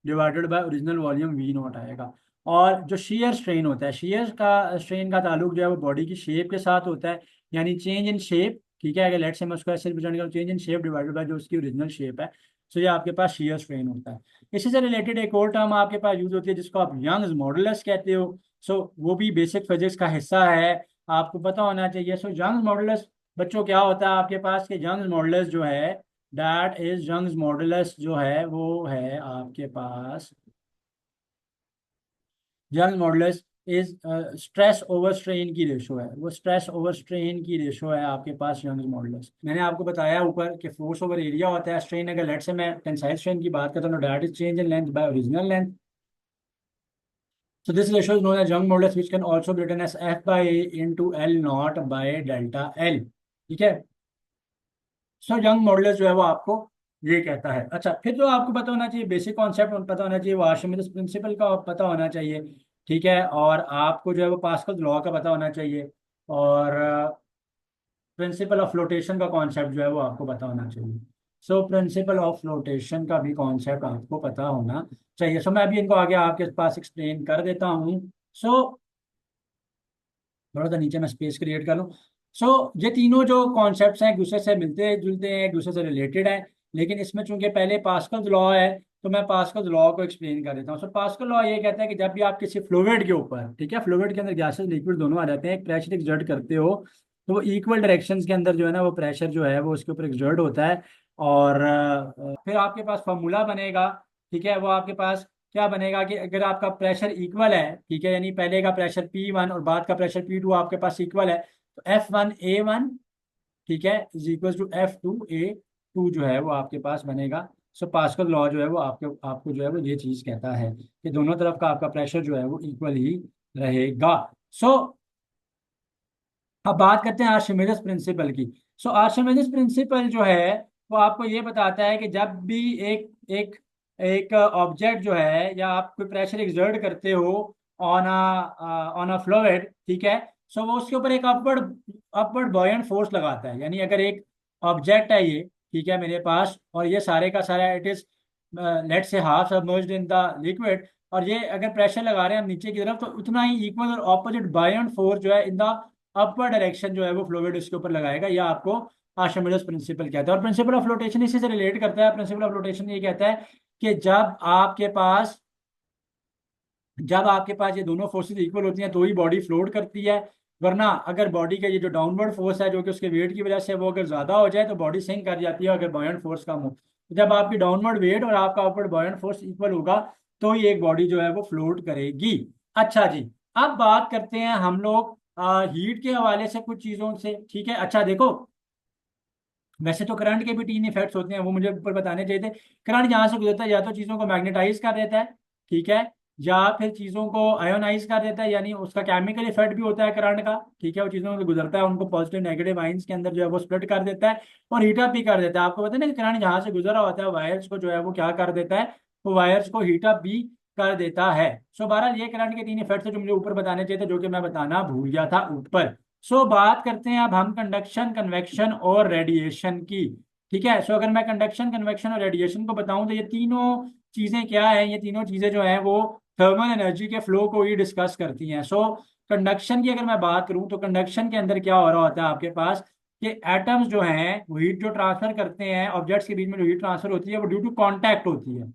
divided by original volume we not आएगा। और जो शेयर स्ट्रेन होता है, शेयर का स्ट्रेन का ताल्लुक जो है वो बॉडी की शेप के साथ होता है, यानी चेंज इन शेप। ठीक है, अगर लेट से मैं उसको ऐसे रिप्रेजेंट करूँ, change in shape divided by जो उसकी ओरिजिनल शेप है। सो ये आपके पास शेयर स्ट्रेन होता है। इसी से रिलेटेड एक और टर्म आपके पास यूज होती है जिसको आप यंग्स मॉडुलस कहते हो। सो वो भी बेसिक फिजिक्स का हिस्सा है, आपको पता होना चाहिए। सो यंग्स मॉडुलस बच्चों क्या होता है आपके पास? कि यंग्स मॉडुलस जो है, दैट इज यंग्स मॉडुलस जो है वो है आपके पास, Young's modulus is stress over strain की रेशो है, वो स्ट्रेस ओवर स्ट्रेन की रेशो है आपके पास यंग्स मॉडुलस। मैंने आपको बताया ऊपर कि फोर्स ओवर एरिया होता है स्ट्रेन। अगर लेट से मैं टेंसाइल स्ट्रेन की बात करता हूँ, that is change in length bye original length. So this ratio is known as Young modulus, which can also be written as F by A into L naught by delta L। ठीक है, so young modulus जो है वो आपको ये कहता है। अच्छा, फिर जो आपको पता होना चाहिए, बेसिक कॉन्सेप्ट पता होना चाहिए, वो आर्शिमिडीज प्रिंसिपल का पता होना चाहिए। ठीक है, और आपको जो है वो पास्कल्स लॉ का पता होना चाहिए, और प्रिंसिपल ऑफ फ्लोटेशन का कॉन्सेप्ट जो है वो आपको पता होना चाहिए। सो प्रिंसिपल ऑफ फ्लोटेशन का भी कॉन्सेप्ट आपको पता होना चाहिए। सो मैं अभी इनको आगे आपके पास एक्सप्लेन कर देता हूँ। सो थोड़ा सा नीचे मैं स्पेस क्रिएट कर लूँ। सो ये तीनों जो कॉन्सेप्ट्स हैं एक दूसरे से मिलते जुलते हैं, एक दूसरे से रिलेटेड हैं, लेकिन इसमें चूंकि पहले पास्कल्स लॉ है तो मैं पास्कल्स लॉ को एक्सप्लेन कर देता हूँ। सो पास्कल लॉ ये कहता है कि जब भी आप किसी फ्लूइड के ऊपर, ठीक है, फ्लूइड के अंदर गैसेस लिक्विड दोनों आ जाते हैं, एक प्रेशर एक्सर्ट करते हो, तो वो इक्वल डायरेक्शंस के अंदर जो है ना वो प्रेशर जो है वो उसके ऊपर एक्सर्ट होता है। और फिर आपके पास फॉर्मूला बनेगा। ठीक है, वो आपके पास क्या बनेगा कि अगर आपका प्रेशर इक्वल है, ठीक है, यानी पहले का प्रेशर P1 और बाद का प्रेशर P2 आपके पास इक्वल है, तो F1A1, ठीक है, इज इक्वल टू F2A2 जो है वो आपके पास बनेगा। सो पास्कल लॉ जो है वो आपको जो है वो ये चीज कहता है कि दोनों तरफ का आपका प्रेशर जो है वो इक्वल ही रहेगा। सो अब बात करते हैं आर्शिमिडीज प्रिंसिपल की। सो आर्शिमिडीज प्रिंसिपल जो है वो आपको ये बताता है कि जब भी एक एक एक ऑब्जेक्ट जो है, या आप कोई प्रेशर एक्सर्ट करते हो ऑन अ फ्लूइड, ठीक है, सो वो उसके ऊपर एक अपवर्ड अपवर्ड बॉयंट फोर्स लगाता है। यानी अगर एक ऑब्जेक्ट है ये, ठीक है, मेरे पास, और ये सारे का सारा इट इज लेट से half submerged in the liquid, और ये अगर प्रेशर लगा रहे हैं हम नीचे की तरफ, तो उतना ही इक्वल और ऑपोजिट बायॉन्ट फोर्स जो है इन द अपवर्ड डायरेक्शन जो है वो फ्लूइड इसके ऊपर लगाएगा। या आपको आर्शिमिडीज प्रिंसिपल कहता है। और प्रिंसिपल ऑफ फ्लोटेशन इसी से रिलेट करता है। प्रिंसिपल ऑफ फ्लोटेशन ये कहता है कि जब आपके पास ये दोनों फोर्सेस इक्वल होती हैं तो ही बॉडी फ्लोट करती है। वरना अगर बॉडी का ये जो डाउनवर्ड फोर्स है जो कि उसके वेट की वजह से वो अगर ज्यादा हो जाए तो बॉडी सिंक कर जाती है, अगर बॉयंट फोर्स कम हो। तो जब आपकी डाउनवर्ड वेट और आपका अपवर्ड बॉयंट फोर्स इक्वल होगा तो ही एक बॉडी जो है वो फ्लोट करेगी। अच्छा जी, अब बात करते हैं हम लोग हीट के हवाले से कुछ चीजों से। ठीक है, अच्छा देखो, वैसे तो करंट के भी तीन इफेक्ट्स होते हैं, वो मुझे ऊपर बताने चाहिए थे। करंट जहां से गुजरता है या तो चीजों को मैग्नेटाइज कर देता है, ठीक है, या फिर चीजों को आयोनाइज कर देता है, यानी उसका केमिकल इफेक्ट भी होता है करंट का। ठीक है, वो चीजों से गुजरता है, उनको पॉजिटिव नेगेटिव आइंस के अंदर जो है वो स्प्लिट कर देता है, और हीट अप भी कर देता है। आपको पता है ना कि करंट जहां से गुजरा होता है वायर्स को जो है वो क्या कर देता है, वो वायर्स को हीट अप भी कर देता है। सो बहरहाल ये करंट के तीन इफेक्ट्स है जो मुझे ऊपर बताने चाहिए थे, जो कि मैं बताना भूल गया था ऊपर। सो बात करते हैं अब हम कंडक्शन, कन्वेक्शन और रेडिएशन की। ठीक है, सो अगर मैं कंडक्शन, कन्वेक्शन और रेडिएशन को बताऊं तो ये तीनों चीजें क्या है, ये तीनों चीजें जो है वो थर्मल एनर्जी के फ्लो को ही डिस्कस करती हैं। सो कंडक्शन की अगर मैं बात करूं तो कंडक्शन के अंदर क्या हो रहा होता है आपके पास, कि एटम्स जो हैं वो हीट जो ट्रांसफर करते हैं, ऑब्जेक्ट्स के बीच में जो हीट ट्रांसफर होती है वो ड्यू टू कॉन्टैक्ट होती है।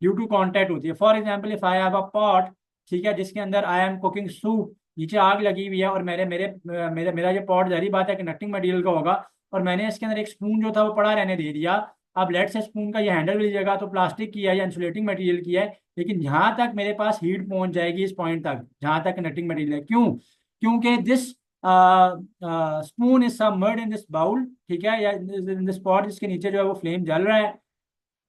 ड्यू टू कॉन्टैक्ट होती है। For example if I have a pot, ठीक है, जिसके अंदर आई एम कुकिंग सूप, नीचे आग लगी हुई है और मेरे मेरे मेरा मेरा जो पॉट, जारी बात है कनेक्टिंग मटेरियल का होगा, और मैंने इसके अंदर एक स्पून जो था वो पड़ा रहने दे दिया। अब लेट से स्पून का ये हैंडल मिल जाएगा तो प्लास्टिक की है या इंसुलेटिंग मटेरियल की है, लेकिन जहां तक मेरे पास हीट पहुंच जाएगी इस पॉइंट तक जहां तक कनेक्टिंग मटेरियल है। क्यों? क्योंकि this spoon is submerged in this bowl, ठीक है, या इन दिस पॉट, जिसके नीचे जो है वो फ्लेम जल रहा है।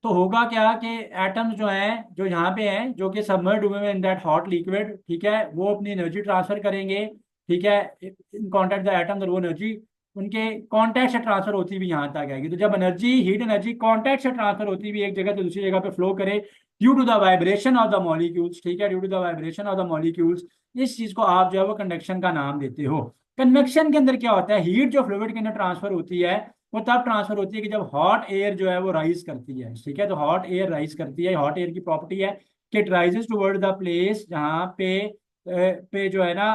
तो होगा क्या कि एटम्स जो हैं, जो यहाँ पे हैं, जो कि सबमर्ज हुए हैं इन दैट हॉट लिक्विड, ठीक है, वो अपनी एनर्जी ट्रांसफर करेंगे, ठीक है, इन कॉन्टैक्ट द एटम्स, और वो एनर्जी उनके कॉन्टैक्ट से ट्रांसफर होती हुई यहाँ तक आएगी। तो जब एनर्जी, हीट एनर्जी कॉन्टैक्ट से ट्रांसफर होती हुई एक जगह से दूसरी जगह पे फ्लो करे due to the vibration of the molecules, ठीक है, due to the vibration of the molecules, इस चीज को आप जो है वो कंडक्शन का नाम देते हो। कन्वेक्शन के अंदर क्या होता है, हीट जो फ्लूइड के अंदर ट्रांसफर होती है वो तब ट्रांसफर होती है कि जब हॉट एयर जो है वो राइज करती है, ठीक है। तो हॉट एयर राइज करती है, हॉट एयर की प्रॉपर्टी है कि it rises toward the place जहाँ पे जो है ना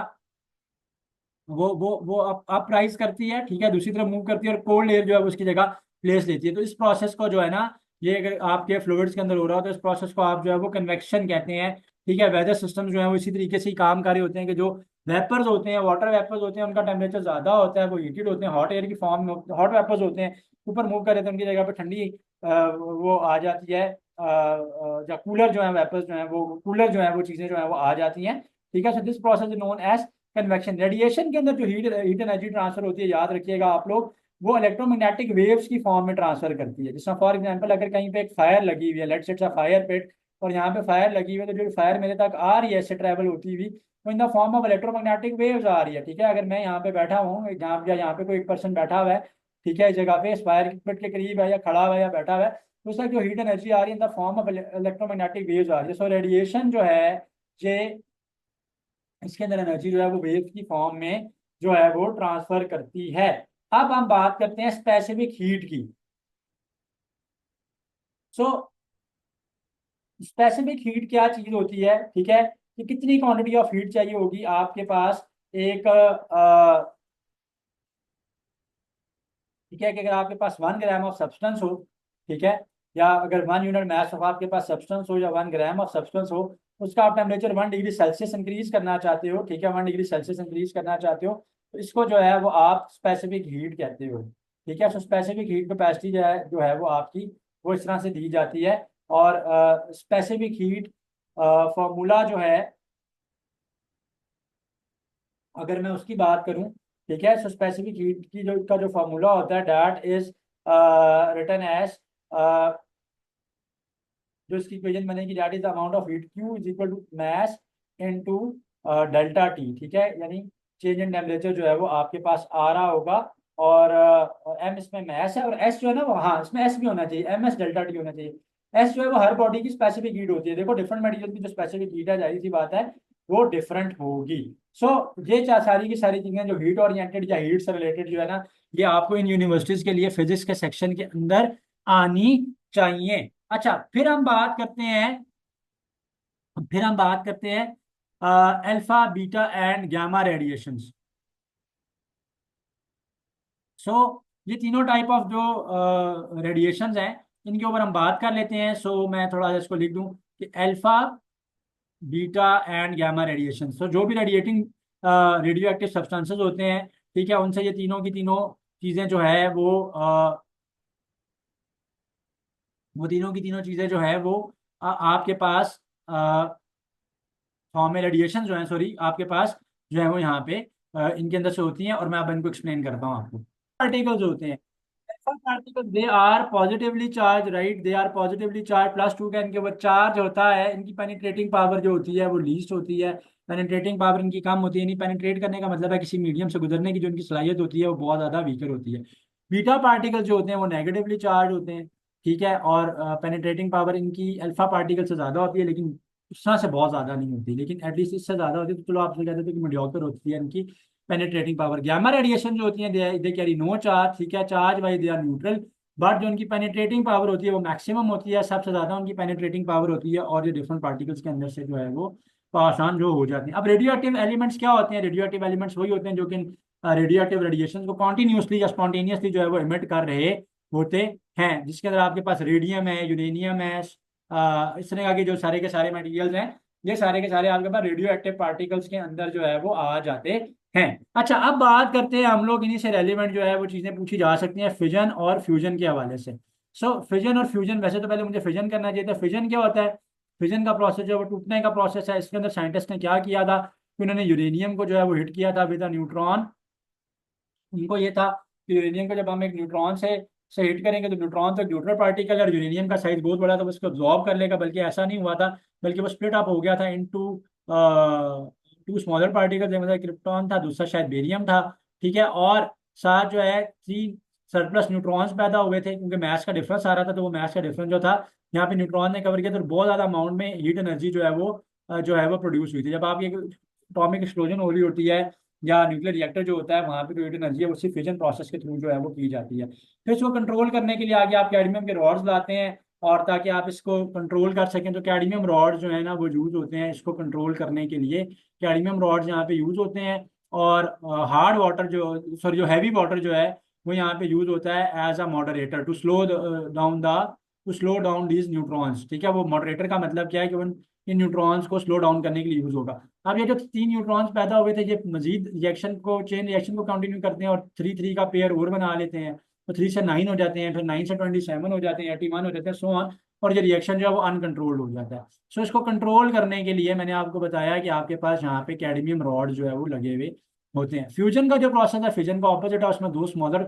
वो अप राइज करती है, ठीक है, दूसरी तरफ मूव करती है, और कोल्ड एयर जो है वो उसकी जगह प्लेस लेती है। तो इस प्रोसेस को जो है ना, ये अगर आपके फ्लूइड्स के अंदर हो रहा हो तो इस प्रोसेस को आप जो है वो कन्वेक्शन कहते हैं, ठीक है। वेदर सिस्टम जो है वो इसी तरीके से ही काम कर रहे होते हैं कि जो वेपर्स होते हैं, वाटर वेपर्स होते हैं, उनका टेम्परेचर ज्यादा होता है, वो हीटेड होते हैं, हॉट एयर की फॉर्म में, हॉट वेपर्स होते हैं, ऊपर मूव कर रहे थे, उनकी जगह पर ठंडी वो आ जाती है, या कूलर जो है, वेपर्स जो है वो, कूलर जो है वो चीजें जो है वो आ जाती हैं, ठीक है। So this process is known as convection. Radiation के अंदर जो हीट हीट एनर्जी ट्रांसफर होती है, याद रखिएगा आप लोग, वो इलेक्ट्रोमैग्नेटिक वेव्स की फॉर्म में ट्रांसफर करती है। जिसमें फॉर एग्जांपल अगर कहीं पे एक फायर लगी हुई है, लेट्स से फायर पिट, और यहाँ पे फायर लगी हुई है, तो जो फायर मेरे तक आ रही है इससे ट्रेवल होती हुई, तो in the form of electromagnetic waves आ रही है, ठीक है। अगर मैं यहाँ पे बैठा हूँ, यहाँ पे कोई एक पर्सन बैठा हुआ है, ठीक है, इस जगह पे इस फायर पिट के करीब है, या खड़ा हुआ है, या बैठा हुआ है, तो उसका जो हीट एनर्जी आ रही है in the form of electromagnetic waves आ रही है। सो रेडिएशन जो है, ये इसके अंदर एनर्जी जो है वो वेव की फॉर्म में जो है वो ट्रांसफर करती है। अब हम बात करते हैं स्पेसिफिक हीट की। सो स्पेसिफिक हीट क्या चीज होती है, ठीक है, कि कितनी क्वांटिटी ऑफ हीट चाहिए होगी आपके पास एक ठीक है, कि अगर आपके पास 1 ग्राम ऑफ सब्सटेंस हो, ठीक है, या अगर 1 यूनिट मास ऑफ आपके पास सब्सटेंस हो, या 1 ग्राम ऑफ सब्सटेंस हो, उसका आप टेम्परेचर 1 डिग्री सेल्सियस इंक्रीज करना चाहते हो, ठीक है, 1 डिग्री सेल्सियस इंक्रीज करना चाहते हो, तो इसको जो है वो आप स्पेसिफिक हीट कहते हो, ठीक है। सो स्पेसिफिक हीट कैपेसिटी जो है वो आपकी वो इस तरह से दी जाती है। और स्पेसिफिक हीट फॉर्मूला जो है, अगर मैं उसकी बात करूं, ठीक है, सो स्पेसिफिक हीट की जो का जो फॉर्मूला होता है, दैट इज रिटन एज, जो इसकी इक्वेशन बनेगी, that is the amount of heat Q is equal to mass into delta T, ठीक है, यानी चेंज इन टेम्परेचर जो है वो आपके पास आ रहा होगा, और एम इसमें मास है, और एस जो है ना वो, हाँ, इसमें एस भी होना चाहिए, एम एस डेल्टा टी होना चाहिए। एस जो है वो हर बॉडी की स्पेसिफिक हीट होती है। देखो डिफरेंट मटेरियल की जो स्पेसिफिक हीट है, जाहिर सी बात है वो डिफरेंट होगी। सो ये सारी की सारी चीजें जो हीट ओरिएंटेड या हीट से रिलेटेड जो है ना, ये आपको इन यूनिवर्सिटीज के लिए फिजिक्स के सेक्शन के अंदर आनी चाहिए। अच्छा, फिर हम बात करते हैं alpha beta and gamma radiations. So ये तीनों टाइप ऑफ जो रेडिएशंस हैं, इनके ऊपर हम बात कर लेते हैं। सो मैं थोड़ा सा इसको लिख दूं कि alpha beta and gamma radiation, so जो भी रेडिएटिंग रेडियो एक्टिव सब्सटेंसेज होते हैं, ठीक है, उनसे ये तीनों की तीनों चीजें जो है वो तीनों की तीनों चीजें जो है वो आपके पास फॉर्म में रेडिएशन जो है, सॉरी, आपके पास जो है वो यहाँ पे इनके अंदर से होती हैं, और मैं अब इनको एक्सप्लेन करता हूँ आपको। पार्टिकल्स होते हैं, particles they are positively charge, right, they are positively charge, +2 का इनके ऊपर चार्ज होता है। इनकी पेनिट्रेटिंग पावर जो होती है वो लीस्ट होती है, पेनिट्रेटिंग पावर इनकी कम होती है। नहीं, पेनिट्रेट करने का मतलब है किसी मीडियम से गुजरने की जो इनकी सलाहियत होती है वो बहुत ज्यादा वीकर होती है। बीटा पार्टिकल्स जो होते हैं वो नेगेटिवली चार्ज होते हैं, ठीक है, और पेनिट्रेटिंग पावर इनकी अल्फा पार्टिकल से ज्यादा होती है, लेकिन उस तरह से बहुत ज्यादा नहीं होती, लेकिन एटलीस्ट इससे ज्यादा होती है, तो चलो आपसे कहते थे कि मीडियोकर होती है इनकी पेनिट्रेटिंग पावर। गामा रेडिएशन जो होती है, दे कैरी नो चार्ज, ठीक है, charge wise they are neutral, but जो उनकी पेनिट्रेटिंग पावर होती है वो मैक्सिमम होती है, सबसे ज्यादा उनकी पेनिट्रेटिंग पावर होती है, और जो डिफरेंट पार्टिकल्स के अंदर से जो है वो पासान जो हो जाते हैं। अब रेडियो एक्टिव एलिमेंट्स क्या होते हैं? रेडियो एक्टिव एलिमेंट्स वही होते हैं जो कि रेडियो एक्टिव रेडिएशन को कॉन्टिन्यूसली या स्पॉन्टेनियसली जो है वो इमिट कर रहे होते हैं, जिसके अंदर आपके पास रेडियम है, यूरेनियम है, इस तरह के जो सारे के सारे मटेरियल्स हैं, ये सारे के सारे आपके पास रेडियो एक्टिव पार्टिकल्स के अंदर जो है वो आ जाते हैं। अच्छा, अब बात करते हैं हम लोग, इन्हीं से रेलिवेंट जो है वो चीजें पूछी जा सकती हैं फिजन और फ्यूजन के हवाले से। सो फिजन और फ्यूजन, वैसे तो पहले मुझे फिजन करना चाहिए था। फिजन क्या होता है? फिजन का प्रोसेस जो है वो टूटने का प्रोसेस है। इसके अंदर साइंटिस्ट ने क्या किया था कि उन्होंने यूरेनियम को जो है वो हिट किया था विद अ न्यूट्रॉन। उनको ये था कि यूरेनियम को जब हम एक न्यूट्रॉन से हिट करेंगे तो न्यूट्रॉन तो एक न्यूट्रल पार्टिकल है और यूरेनियम का साइज बहुत बड़ा था, तो उसको अब्जॉर्ब कर लेगा। बल्कि ऐसा नहीं हुआ था, बल्कि वो स्प्लिट अप हो गया था इनटू टू स्मॉलर पार्टिकल। मतलब क्रिप्टॉन था, दूसरा शायद बेरियम था। ठीक है, और साथ जो है 3 सरप्लस न्यूट्रॉन्स पैदा हुए थे, क्योंकि मास का डिफरेंस आ रहा था। तो वो मास का डिफरेंस जो था यहाँ पे न्यूट्रॉन ने कवर किया, तो बहुत ज्यादा अमाउंट में हीट एनर्जी जो है वो प्रोड्यूस हुई थी। जब आपकी एटॉमिक एक्सप्लोजन हो रही होती है या न्यूक्लियर रिएक्टर जो होता है, वहां पे जो हीट एनर्जी है उसी फिजन प्रोसेस के थ्रू जो है वो की जाती है। फिर इसको कंट्रोल करने के लिए आगे आप कैडमियम के रॉड्स लाते हैं, और ताकि आप इसको कंट्रोल कर सकें तो कैडमियम रॉड जो है ना वो यूज होते हैं इसको कंट्रोल करने के लिए। कैडमियम रॉड्स यहाँ पे यूज होते हैं। और हार्ड वाटर जो, सॉरी, जो हैवी वाटर जो है वो यहाँ पे यूज होता है as a moderator to slow down these neutrons. ठीक है, वो मॉडरेटर का मतलब क्या है कि उन इन न्यूट्रॉन्स को स्लो डाउन करने के लिए यूज होगा। अब ये जो 3 न्यूट्रॉन्स पैदा हुए थे, ये मजीद रिएक्शन को, चेन रिएक्शन को कंटिन्यू करते हैं और 3 3 का पेयर और बना लेते हैं। तो 3 से 9 हो जाते हैं, फिर 9 से 27 हो जाते हैं, 81 हो जाते हैं, सो ऑन। और ये रिएक्शन जो है वो अनकंट्रोल्ड हो जाता है। सो इसको कंट्रोल करने के लिए मैंने आपको बताया कि आपके पास यहाँ पे कैडमियम रॉड जो है वो लगे हुए होते हैं। फ्यूजन का जो प्रोसेस है, फ्यूजन का ऑपोजिट है, उसमें 2 स्मॉलर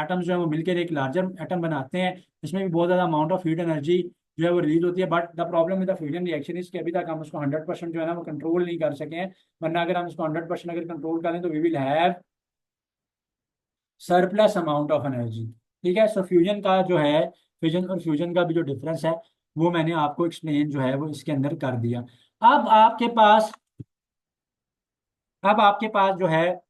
एटम्स जो है वो मिलकर एक लार्जर एटम बनाते हैं। इसमें भी बहुत ज्यादा अमाउंट ऑफ हीट एनर्जी जो है वो रिलीज होती है। But the problem with the fusion reaction is कि अभी तक हम उसको 100% जो है ना वो कंट्रोल नहीं कर सके हैं। वरना अगर हम इसको 100% अगर कंट्रोल करें तो we will have surplus amount of energy. ठीक है, सो फ्यूजन का जो है, फ्यूजन और फ्यूजन का भी जो डिफरेंस है वो मैंने आपको एक्सप्लेन जो है वो इसके अंदर कर दिया। अब आपके पास अब आपके पास जो है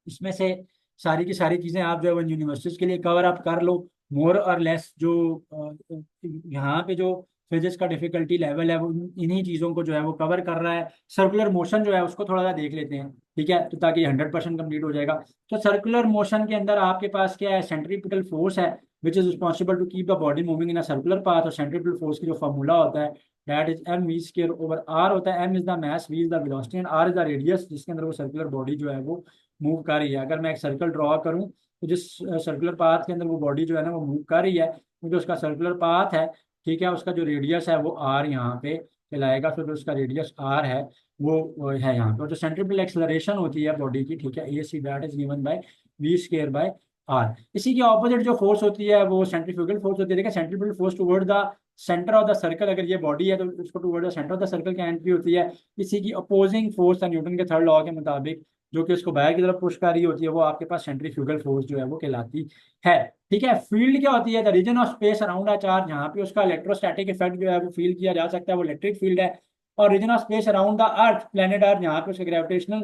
इसमें से सारी की सारी चीजें आप जो है वो यूनिवर्सिटीज के लिए कवर अप कर लो। मोर और लेस जो यहाँ पे जो फिजिक्स का डिफिकल्टी लेवल है वो इन्हीं चीजों को जो है वो कवर कर रहा है। सर्कुलर मोशन जो है उसको थोड़ा सा देख लेते हैं, ठीक है, तो ताकि 100% कंप्लीट हो जाएगा। तो सर्कुलर मोशन के अंदर आपके पास क्या है? सेंट्रीपिटल फोर्स है which is responsible to keep the body moving in a circular path. और सेंट्रीपिटल फोर्स की जो फॉर्मूला होता है that is M V square over R होता है। M is the mass, V is the velocity and R is the radius जिसके अंदर वो सर्कुलर बॉडी जो है वो मूव कर रही है। अगर मैं एक सर्कल ड्रॉ करूं तो जिस सर्कुलर पाथ के अंदर वो बॉडी जो है ना वो मूव कर रही है, क्योंकि उसका सर्कुलर पाथ है, ठीक है, उसका जो रेडियस है वो आर यहाँ पे कहलाएगा। फिर जो उसका रेडियस आर है वो है यहाँ पे। और जो सेंट्रीपिटल एक्सेलरेशन होती है बॉडी की, ठीक है, A C that is given by V square by R. इसी की ऑपोजिट जो फोर्स होती है वो सेंट्रीफ्यूगल फोर्स होती है। देखिए, centripetal force toward the centre of the circle, अगर ये बॉडी है तो उसको toward the centre of the circle की एंट्री होती है। इसी की अपोजिंग फोर्स है न्यूटन के थर्ड लॉ के मुताबिक, जो कि उसको बाहर की तरफ पुश कर रही होती है, वो आपके पास सेंट्रीफ्यूगल फोर्स जो है वो कहलाती है। ठीक है, फील्ड क्या होती है? The region of space around a charge, जहाँ पे उसका इलेक्ट्रोस्टैटिक इफेक्ट जो है वो फील किया जा सकता है, वो इलेक्ट्रिक फील्ड है। और region of space around the earth, planet earth, जहाँ पे उसके ग्रेविटेशनल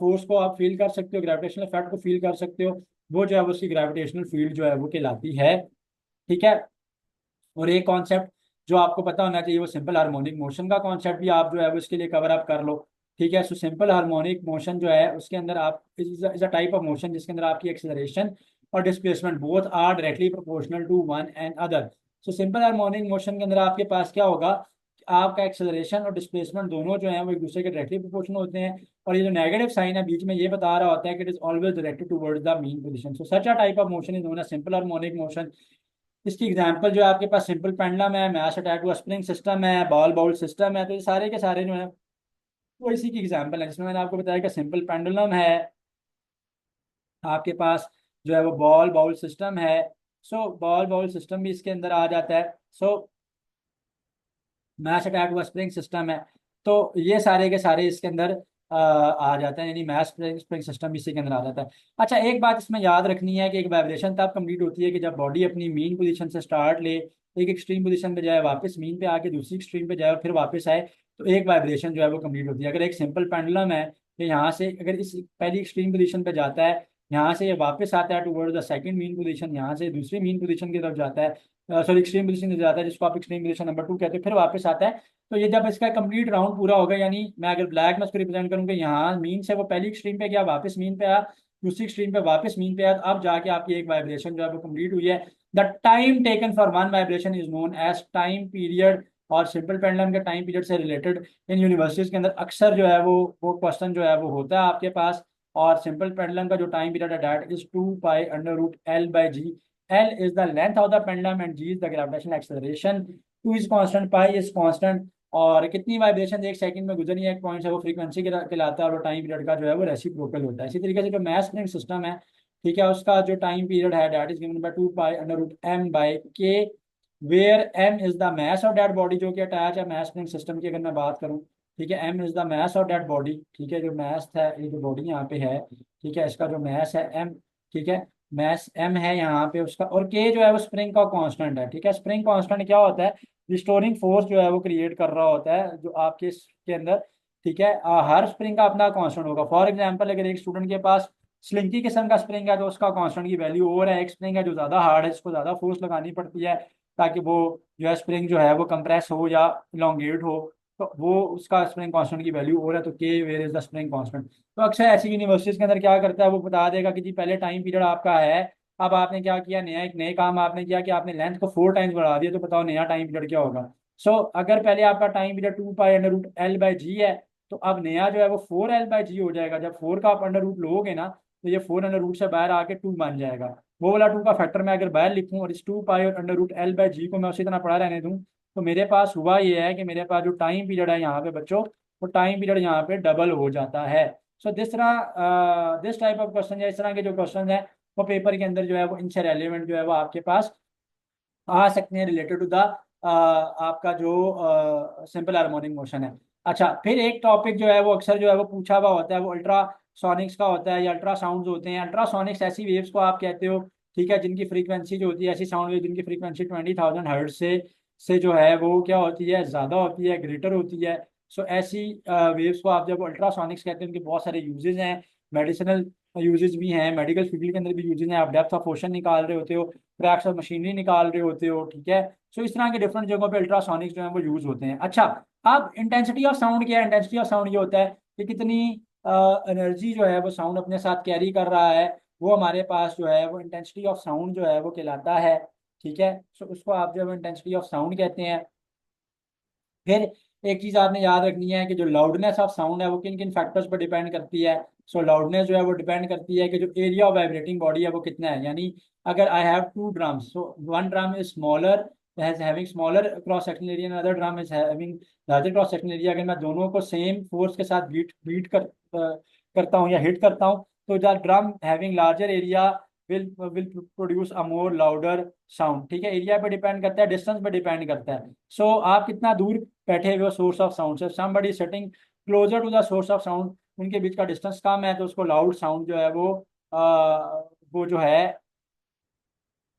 फोर्स को आप फील कर सकते हो, ग्रेविटेशनल इफेक्ट को फील कर सकते हो, वो जो है उसकी ग्रेविटेशनल फील्ड जो है वो कहलाती है। ठीक है, और एक कॉन्सेप्ट जो आपको पता होना चाहिए वो सिंपल हार्मोनिक मोशन का कॉन्सेप्ट भी आप जो है वो इसके लिए कवर अप कर लो। ठीक है, सो सिंपल हार्मोनिक मोशन जो है उसके अंदर आप is a type of motion जिसके अंदर आपकी एक्सेलरेशन और displacement both are directly proportional to one and other. So simple harmonic motion के अंदर आपके पास क्या होगा? आपका एक्सेलरेशन और डिस्प्लेसमेंट दोनों जो है वो एक दूसरे के डायरेक्टली प्रोपोर्शनल होते हैं। और ये जो नेगेटिव साइन है बीच में, ये बता रहा होता है कि it is always directed towards the mean position. So such a type of motion is known as simple harmonic motion. इसकी एग्जांपल जो है आपके पास सिंपल पेंडुलम है, मैश अटैच हुआ स्प्रिंग सिस्टम है, बॉल बाउल सिस्टम है। तो ये सारे के सारे जो है वो इसी की एग्जांपल है, जिसमें मैंने आपको बताया कि सिंपल पेंडुलम है आपके पास, जो है वो बॉल बाउल सिस्टम है। सो बॉल बाउल सिस्टम भी इसके अंदर आ जाता है। सो मैश अटैक हुआ स्प्रिंग सिस्टम है। तो ये सारे के सारे इसके अंदर आ जाते हैं, यानी मैश स्प्रिंग स्प्रिंग सिस्टम भी इसी के अंदर आ जाता है। अच्छा, एक बात इसमें याद रखनी है कि एक वाइब्रेशन तब कंप्लीट होती है कि जब बॉडी अपनी मीन पोजीशन से स्टार्ट ले, एक एक्सट्रीम पोजीशन पे जाए, वापस मीन पे आके दूसरी एक्सट्रीम पे जाए और फिर वापस आए, तो एक वाइब्रेशन जो है वो कंप्लीट होती है। अगर एक सिंपल पेंडुलम है तो यहाँ से अगर इस पहली एक्सट्रीम पोजीशन पे जाता है, यहाँ से ये वापस आता है toward the second mean position, यहाँ से दूसरी मीन पोजीशन की तरफ जाता है, सॉरी एक्सट्रीम पोजीशन की तरफ जाता है, जिसको आप एक्सट्रीम पोजीशन नंबर 2 कहते हैं, फिर वापस आता है। तो ये जब इसका कंप्लीट राउंड पूरा होगा, यानी मैं अगर ब्लैक में इसको रिप्रेजेंट करूंगा, यहाँ मीन से वो पहली एक्सट्रीम पे गया, वापस मीन पे आया, दूसरी एक्सट्रीम पे वापस मीन पे आया, तो अब जाके आपकी एक वाइब्रेशन जो है वो कंप्लीट हुई है। The time taken for one vibration is known as time period. और सिंपल पेंडुलम के टाइम पीरियड से रिलेटेड इन यूनिवर्सिटीज के अंदर अक्सर जो है वो क्वेश्चन जो है वो होता है आपके पास। और सिंपल पेंडुलम का जो टाइम पीरियड है that is 2 pi under root L/G। L is the length of the pendulum and G is the gravitational acceleration. 2 is constant, pi is constant. और कितनी वाइब्रेशन एक सेकंड में गुजरनी है एक पॉइंट से, वो फ्रीक्वेंसी कहलाता है। और टाइम पीरियड का जो है वो रेसिप्रोकल होता है। इसी तरीके से जो मैस स्प्रिंग सिस्टम है, ठीक है, उसका जो टाइम पीरियड है that is given by 2 pi under root M/K, where M is the mass of that body जो कि अटैच है मैस स्प्रिंग सिस्टम की। अगर मैं बात करूं, ठीक है, M is the mass of that body, ठीक है, जो मास है, ये जो बॉडी यहाँ पे है, ठीक है, इसका जो मास है M, ठीक है, मास M है यहाँ पे उसका। और K जो है वो स्प्रिंग का कांस्टेंट है, ठीक है। स्प्रिंग कांस्टेंट क्या होता है? रिस्टोरिंग फोर्स जो है वो क्रिएट कर रहा होता है जो आपके के अंदर, ठीक है। हर स्प्रिंग का अपना कांस्टेंट होगा। फॉर एग्जांपल अगर एक स्टूडेंट के पास स्लिंकी किस्म का स्प्रिंग है तो उसका कांस्टेंट की वैल्यू और है। एक स्प्रिंग है जो ज़्यादा हार्ड है, जिसको ज़्यादा फोर्स लगानी पड़ती है ताकि वो जो है स्प्रिंग जो है वो कंप्रेस हो या इलोंगेट हो, तो वो उसका स्प्रिंग कांस्टेंट की वैल्यू और है। तो K where is the spring constant. तो अक्सर ऐसी यूनिवर्सिटीज के अंदर क्या करता है, वो बता देगा कि जी पहले टाइम पीरियड आपका है, अब आपने क्या किया, नया एक नए काम आपने किया कि आपने लेंथ को 4 टाइम्स बढ़ा दिया, तो बताओ नया टाइम पीरियड क्या होगा। अगर पहले आपका time period 2 pi under root L/G है, तो अब नया जो है वो 4L/G हो जाएगा। जब 4 का आप अंडर रूट लोगे ना, तो ये 4 अंडर रूट से बाहर आके 2 बन जाएगा। वो वाला 2 का फैक्टर मैं अगर बाहर लिखूं और इस 2 पाई और अंडर रूट L/G को मैं उसी तरह पढ़ा रहने दूं, तो मेरे पास हुआ ये है कि मेरे पास जो टाइम पीरियड है यहाँ पे बच्चों, वो टाइम पीरियड यहाँ पे डबल हो जाता है। दिस टाइप ऑफ क्वेश्चन या इस तरह के जो क्वेश्चन है वो पेपर के अंदर जो है वो इनसे रेलिवेंट जो है वो आपके पास आ सकते हैं, रिलेटेड टू द आपका जो सिंपल हार्मोनिक मोशन है। अच्छा, फिर एक टॉपिक जो है वो अक्सर जो है वो पूछा हुआ होता है, वो अल्ट्रासोनिक्स का होता है या अल्ट्रासाउंड होते हैं। अल्ट्रासोनिक्स ऐसी वेव्स को आप कहते हो, ठीक है, जिनकी फ्रीक्वेंसी जो होती है, ऐसी साउंड वेव जिनकी फ्रीक्वेंसी 20,000 हर्ट्ज से जो है वो क्या होती है, ज़्यादा होती है, ग्रेटर होती है। ऐसी वेव्स को आप जब अल्ट्रासोनिक्स कहते हैं, उनके बहुत सारे यूजेज हैं, मेडिसिनल यूजेज भी हैं, मेडिकल फील्ड के अंदर भी यूजेज हैं। आप डेप्थ ऑफ ओशन निकाल रहे होते हो, क्रैक्स ऑफ मशीनरी निकाल रहे होते हो, ठीक है। इस तरह के डिफरेंट जगहों पे अल्ट्रासोनिक्स जो है वो यूज होते हैं। अच्छा, अब इंटेंसिटी ऑफ साउंड क्या है? इंटेंसिटी ऑफ साउंड ये होता है कि कितनी एनर्जी जो है वो साउंड अपने साथ कैरी कर रहा है, वो हमारे पास जो है वो इंटेंसिटी ऑफ साउंड जो है वो कहलाता है, ठीक है। उसको आप जो है इंटेंसिटी ऑफ साउंड कहते हैं। फिर एक चीज आपने याद रखनी है कि जो लाउडनेस ऑफ साउंड है वो किन किन फैक्टर्स पर डिपेंड करती है। लाउडनेस जो है वो डिपेंड करती है कि जो एरिया ऑफ वाइब्रेटिंग बॉडी है वो कितना है। यानी अगर I have 2 drums, one drum is smaller, having smaller cross sectional area, another drum is having larger cross sectional area. अगर मैं दोनों को सेम फोर्स के साथ बीट बीट करता हूँ या हिट करता हूँ, तो the drum having larger area will produce a more louder sound, ठीक है। एरिया पे डिपेंड करता है, डिस्टेंस पे डिपेंड करता है। आप कितना दूर बैठे हुए हो सोर्स ऑफ साउंड से। Somebody sitting closer to the source of sound, उनके बीच का डिस्टेंस कम है, तो उसको लाउड साउंड जो है वो जो है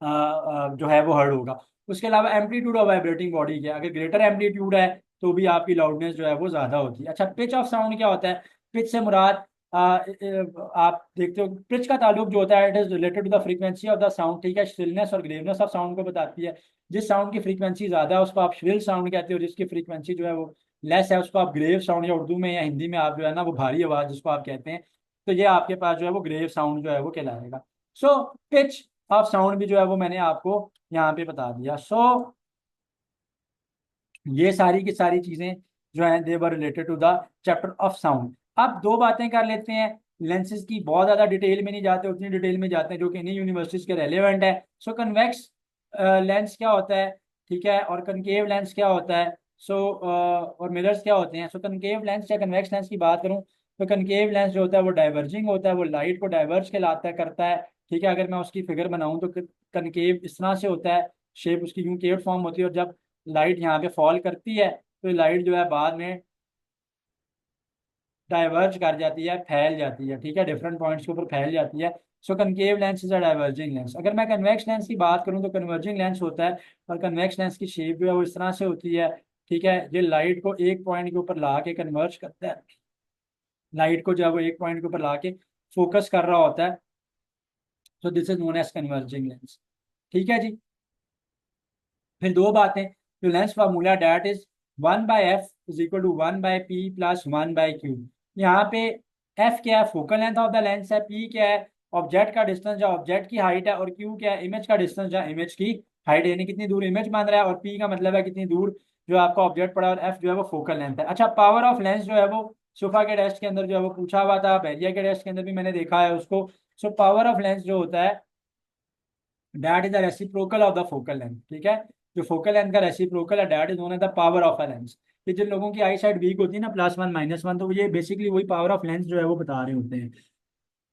जो है वो हर्ड होगा। उसके अलावा एम्पलीट्यूड ऑफ वाइब्रेटिंग बॉडी क्या है, अगर ग्रेटर एम्पलीट्यूड है तो भी आपकी लाउडनेस जो है वो ज्यादा होती है। अच्छा, पिच ऑफ साउंड क्या होता है? पिच से मुराद आप देखते हो पिच का ताल्लुक जो होता है, it is related to the frequency of the sound, ठीक है। श्रिलनेस और ग्रेवनेस ऑफ साउंड को बताती है। जिस साउंड की फ्रीक्वेंसी ज्यादा है उसको आप श्रिल साउंड कहते हो, जिसकी फ्रीक्वेंसी जो है वो लेस है उसको आप ग्रेव साउंड, या उर्दू में या हिंदी में आप जो है ना वो भारी आवाज जिसको आप कहते हैं, तो ये आपके पास जो है वो ग्रेव साउंड जो है वो कहलाएगा। पिच ऑफ साउंड भी जो है वो मैंने आपको यहाँ पे बता दिया। ये सारी की सारी चीजें जो हैं they were related to the chapter of sound. अब दो बातें कर लेते हैं, लेंसेज की बहुत ज्यादा डिटेल में नहीं जाते, उतनी डिटेल में जाते हैं जो कि इन्हीं यूनिवर्सिटीज के रेलेवेंट है। कन्वेक्स लेंस क्या होता है, ठीक है, और कनकेव लेंस क्या होता है, और मिरर्स क्या होते हैं। कनकेव लेंस या कन्वेक्स लेंस की बात करूं, तो कनकेव लेंस जो होता है वो डाइवर्जिंग होता है, वो लाइट को डाइवर्ज कहलाता है करता है, ठीक है। अगर मैं उसकी फिगर बनाऊं तो कनकेव इस तरह से होता है, शेप उसकी यूं केव फॉर्म होती है, और जब लाइट यहाँ पे फॉल करती है तो लाइट जो है बाद में डाइवर्ज कर जाती है, फैल जाती है, ठीक है, डिफरेंट पॉइंट्स के ऊपर फैल जाती है। Concave lens is a diverging lens. अगर मैं कन्वेक्स लेंस की बात करूं तो कन्वर्जिंग लेंस होता है, और कन्वेक्स लेंस की शेप जो है वो इस तरह से होती है, ठीक है। ये लाइट को एक पॉइंट के ऊपर ला के कन्वर्ज करता है, लाइट को जो है वो एक पॉइंट के ऊपर ला के फोकस कर रहा होता है। This is known as converging lens, ठीक है जी। फिर दो बातें, जो lens formula that is 1/f is equal to 1/p plus 1/q। यहाँ पे f क्या है, focal length of the lens है, p क्या है, ऑब्जेक्ट का डिस्टेंस जहाँ ऑब्जेक्ट की हाइट है, और क्यू क्या है, इमेज का डिस्टेंस जहाँ इमेज की हाइट है, यानी कितनी दूर इमेज बन रहा है, और पी का मतलब है कितनी दूर जो आपका ऑब्जेक्ट पड़ा, और एफ जो है वो फोकल लेंथ है। अच्छा, पावर ऑफ लेंस जो है वो सोफा के टेस्ट के अंदर जो है वो पूछा हुआ था, बैरिया के टेस्ट के अंदर भी मैंने देखा है उसको। सो पावर ऑफ लेंस जो होता है that is the reciprocal of the focal length, ठीक है। जो फोकल लेंथ का रेसिप्रोकल है that is known as the power of a lens. कि जिन लोगों की आई साइड वीक होती है ना, +1 -1, तो ये बेसिकली वही पावर ऑफ लेंस जो है वो बता रहे होते हैं।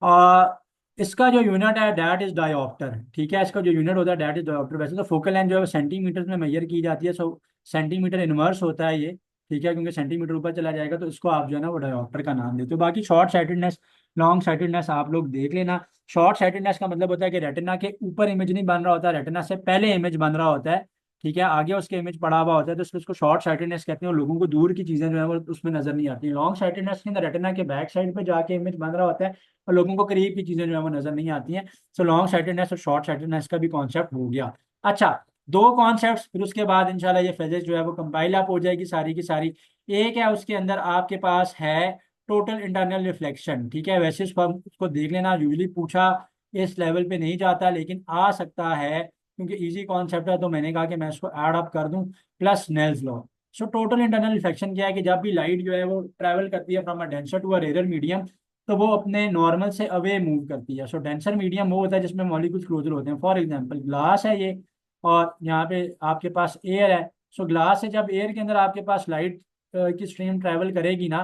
और इसका जो यूनिट है दैट इज डायोप्टर, ठीक है। इसका जो यूनिट होता है दैट इज डायोप्टर। वैसे तो फोकल लेंथ जो है सेंटीमीटर में मेजर की जाती है, सो सेंटीमीटर इनवर्स होता है ये, ठीक है, क्योंकि सेंटीमीटर ऊपर चला जाएगा तो इसको आप जो है ना वो डायोप्टर का नाम देते हो। बाकी शॉर्ट साइटेडनेस, लॉन्ग साइटेडनेस आप लोग देख लेना। शॉर्ट साइटेडनेस का मतलब होता है कि रेटिना के ऊपर इमेज नहीं बन रहा होता, रेटिना से पहले इमेज बन रहा होता है, ठीक है, आगे उसके इमेज पड़ा हुआ होता है, तो इसको शॉर्ट साइटेडनेस कहते हैं, और लोगों को दूर की चीजें जो है वो उसमें नजर नहीं आती। लॉन्ग साइटेडनेस के अंदर रेटिना के बैक साइड पे जाके इमेज बन रहा होता है, और लोगों को करीब की चीजें जो है वो नजर नहीं आती हैं। सो लॉन्ग साइटेडनेस और शॉर्ट साइटेडनेस का भी कॉन्सेप्ट हो गया। अच्छा, दो कॉन्सेप्ट्स, फिर उसके बाद इंशाल्लाह ये फिजिक्स जो है वो कंपाइल अप हो जाएगी सारी की सारी। एक है उसके अंदर आपके पास है टोटल इंटरनल रिफ्लेक्शन, ठीक है। वैसे उसको देख लेना, यूजली पूछा इस लेवल पे नहीं जाता, लेकिन आ सकता है क्योंकि इजी कॉन्सेप्ट है, तो मैंने कहा कि मैं इसको ऐड अप कर दूं, plus Snell's law. So total internal reflection क्या है कि जब भी लाइट जो है वो ट्रैवल करती है from a denser to a rare medium, तो वो अपने नॉर्मल से अवे मूव करती है। सो डेंसर मीडियम वो होता है जिसमें मॉलिक्यूल्स क्लोजर होते हैं। फॉर एग्जांपल ग्लास है ये, और यहाँ पे आपके पास एयर है। सो ग्लास से जब एयर के अंदर आपके पास लाइट की स्ट्रीम ट्रैवल करेगी ना,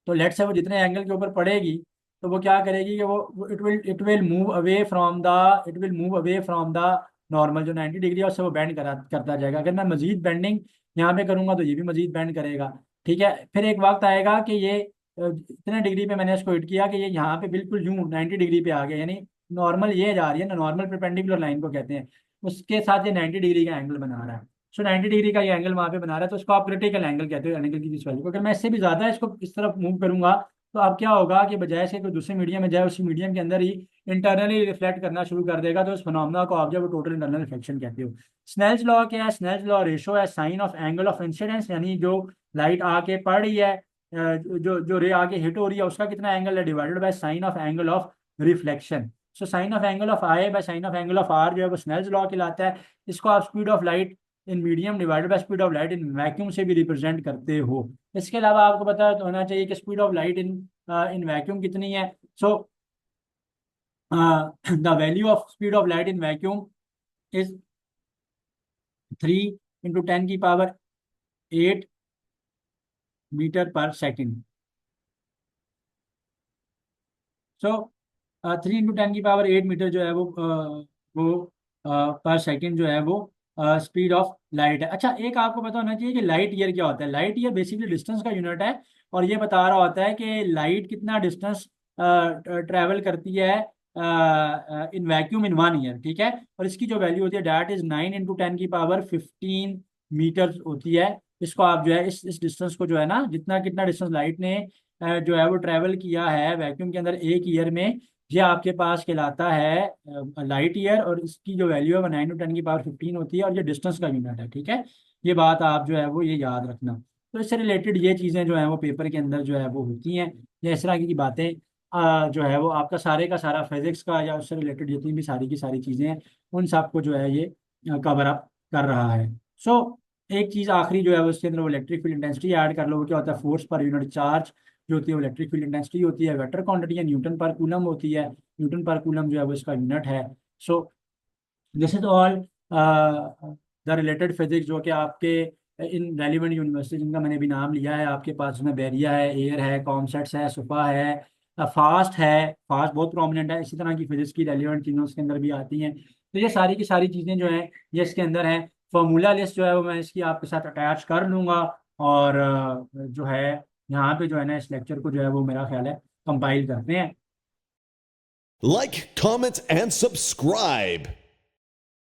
तो लेट से वो जितने एंगल के ऊपर पड़ेगी, तो वो क्या करेगी कि वो it will move away from the it will move away from the normal जो 90 डिग्री है उससे वो बेंड करता जाएगा। अगर मैं मजीद बेंडिंग यहाँ पे करूंगा तो ये भी मजीद बेंड करेगा, ठीक है। फिर एक वक्त आएगा कि ये इतने डिग्री पे मैंने इसको हिट किया कि ये यहाँ पे बिल्कुल यूं 90 डिग्री पे आ गया, यानी नॉर्मल ये जा रही है ना, नॉर्मल परपेंडिकुलर लाइन को कहते हैं, उसके साथ ये 90 डिग्री का एंगल बना रहा है। सो 90 डिग्री का ये एंगल वहां पे बना रहा है, तो उसको आप क्रिटिकल एंगल कहते हो, एंगल की जिस वैल्यू को अगर मैं इससे भी ज्यादा इसको इस तरफ मूव करूंगा, तो अब क्या होगा कि बजाय से कोई दूसरे मीडियम में जाए, उसी मीडियम के अंदर ही इंटरनली रिफ्लेक्ट करना शुरू कर देगा, तो उस फिनोमेना को आप जब टोटल इंटरनल रिफ्लेक्शन कहते हो। स्नेल्स लॉ क्या है? स्नेल्स लॉ रेशो है sine of angle of incidence, यानी जो लाइट आके पड़ रही है, जो जो रे आके हिट हो रही है उसका कितना एंगल है, divided by sine of angle of reflection. So sine of angle of I by sine of angle of R जो है वो स्नेल्स लॉ कहलाता है। इसको आप speed of light in medium divided by speed of light in vacuum से भी represent करते हो। इसके अलावा आपको पता होना चाहिए कि speed of light in in vacuum कितनी है। So the value of speed of light in vacuum is 3 × 10⁸ metre per second. सो 3 × 10⁸ मीटर जो है वो पर सेकेंड जो है वो स्पीड ऑफ लाइट है। अच्छा, एक आपको पता होना चाहिए कि लाइट ईयर क्या होता है। लाइट ईयर बेसिकली डिस्टेंस का यूनिट है, और ये बता रहा होता है कि लाइट कितना डिस्टेंस ट्रैवल करती है इन वैक्यूम इन 1 ईयर, ठीक है। और इसकी जो वैल्यू होती है डैट इज 9 × 10⁻15 मीटर होती है। इसको आप जो है इस डिस्टेंस को जो है ना, जितना कितना डिस्टेंस लाइट ने जो है वो ट्रैवल किया है वैक्यूम के अंदर 1 ईयर में, ये आपके पास कहलाता है लाइट ईयर, और इसकी जो वैल्यू है वो 9 × 10⁻15 होती है, और ये डिस्टेंस का यूनिट है, ठीक है। ये बात आप जो है वो ये याद रखना। तो इससे रिलेटेड ये चीज़ें जो हैं वो पेपर के अंदर जो है वो होती हैं, या इस तरह की बातें जो है वो आपका सारे का सारा फिजिक्स का या उससे रिलेटेड जितनी भी सारी की सारी चीज़ें हैं उन सब को जो है ये कवर अप कर रहा है। सो एक चीज़ आखिरी जो है वो उसके अंदर वो इलेक्ट्रिक फील्ड इंटेंसिटी ऐड कर लो। वो क्या होता है? फोर्स पर यूनिट चार्ज जो होती है वो इलेक्ट्रिक फील्ड इंटेंसिटी होती है। वेक्टर क्वांटिटी है न्यूटन पर कूलम होती है, न्यूटन पर कूलम जो है वो इसका यूनिट है। So this is all the related physics जो कि आपके इन रेलिवेंट यूनिवर्सिटी जिनका मैंने भी नाम लिया है आपके पास, उसमें बैरिया है, एयर है, कॉमसेट्स है, सुपा है, फास्ट है। फास्ट बहुत प्रोमिनेंट है। इसी तरह की फिजिक्स की रेलिवेंट चीज़ों उसके अंदर भी आती हैं। तो ये सारी की सारी चीज़ें जो हैं ये इसके अंदर हैं। फॉर्मूला लिस्ट जो है वो मैं इसकी आपके साथ अटैच कर लूँगा, और जो है यहाँ पे जो है ना इस लेक्चर को जो है वो मेरा ख्याल है कंपाइल करते हैं। Like, comment, and subscribe.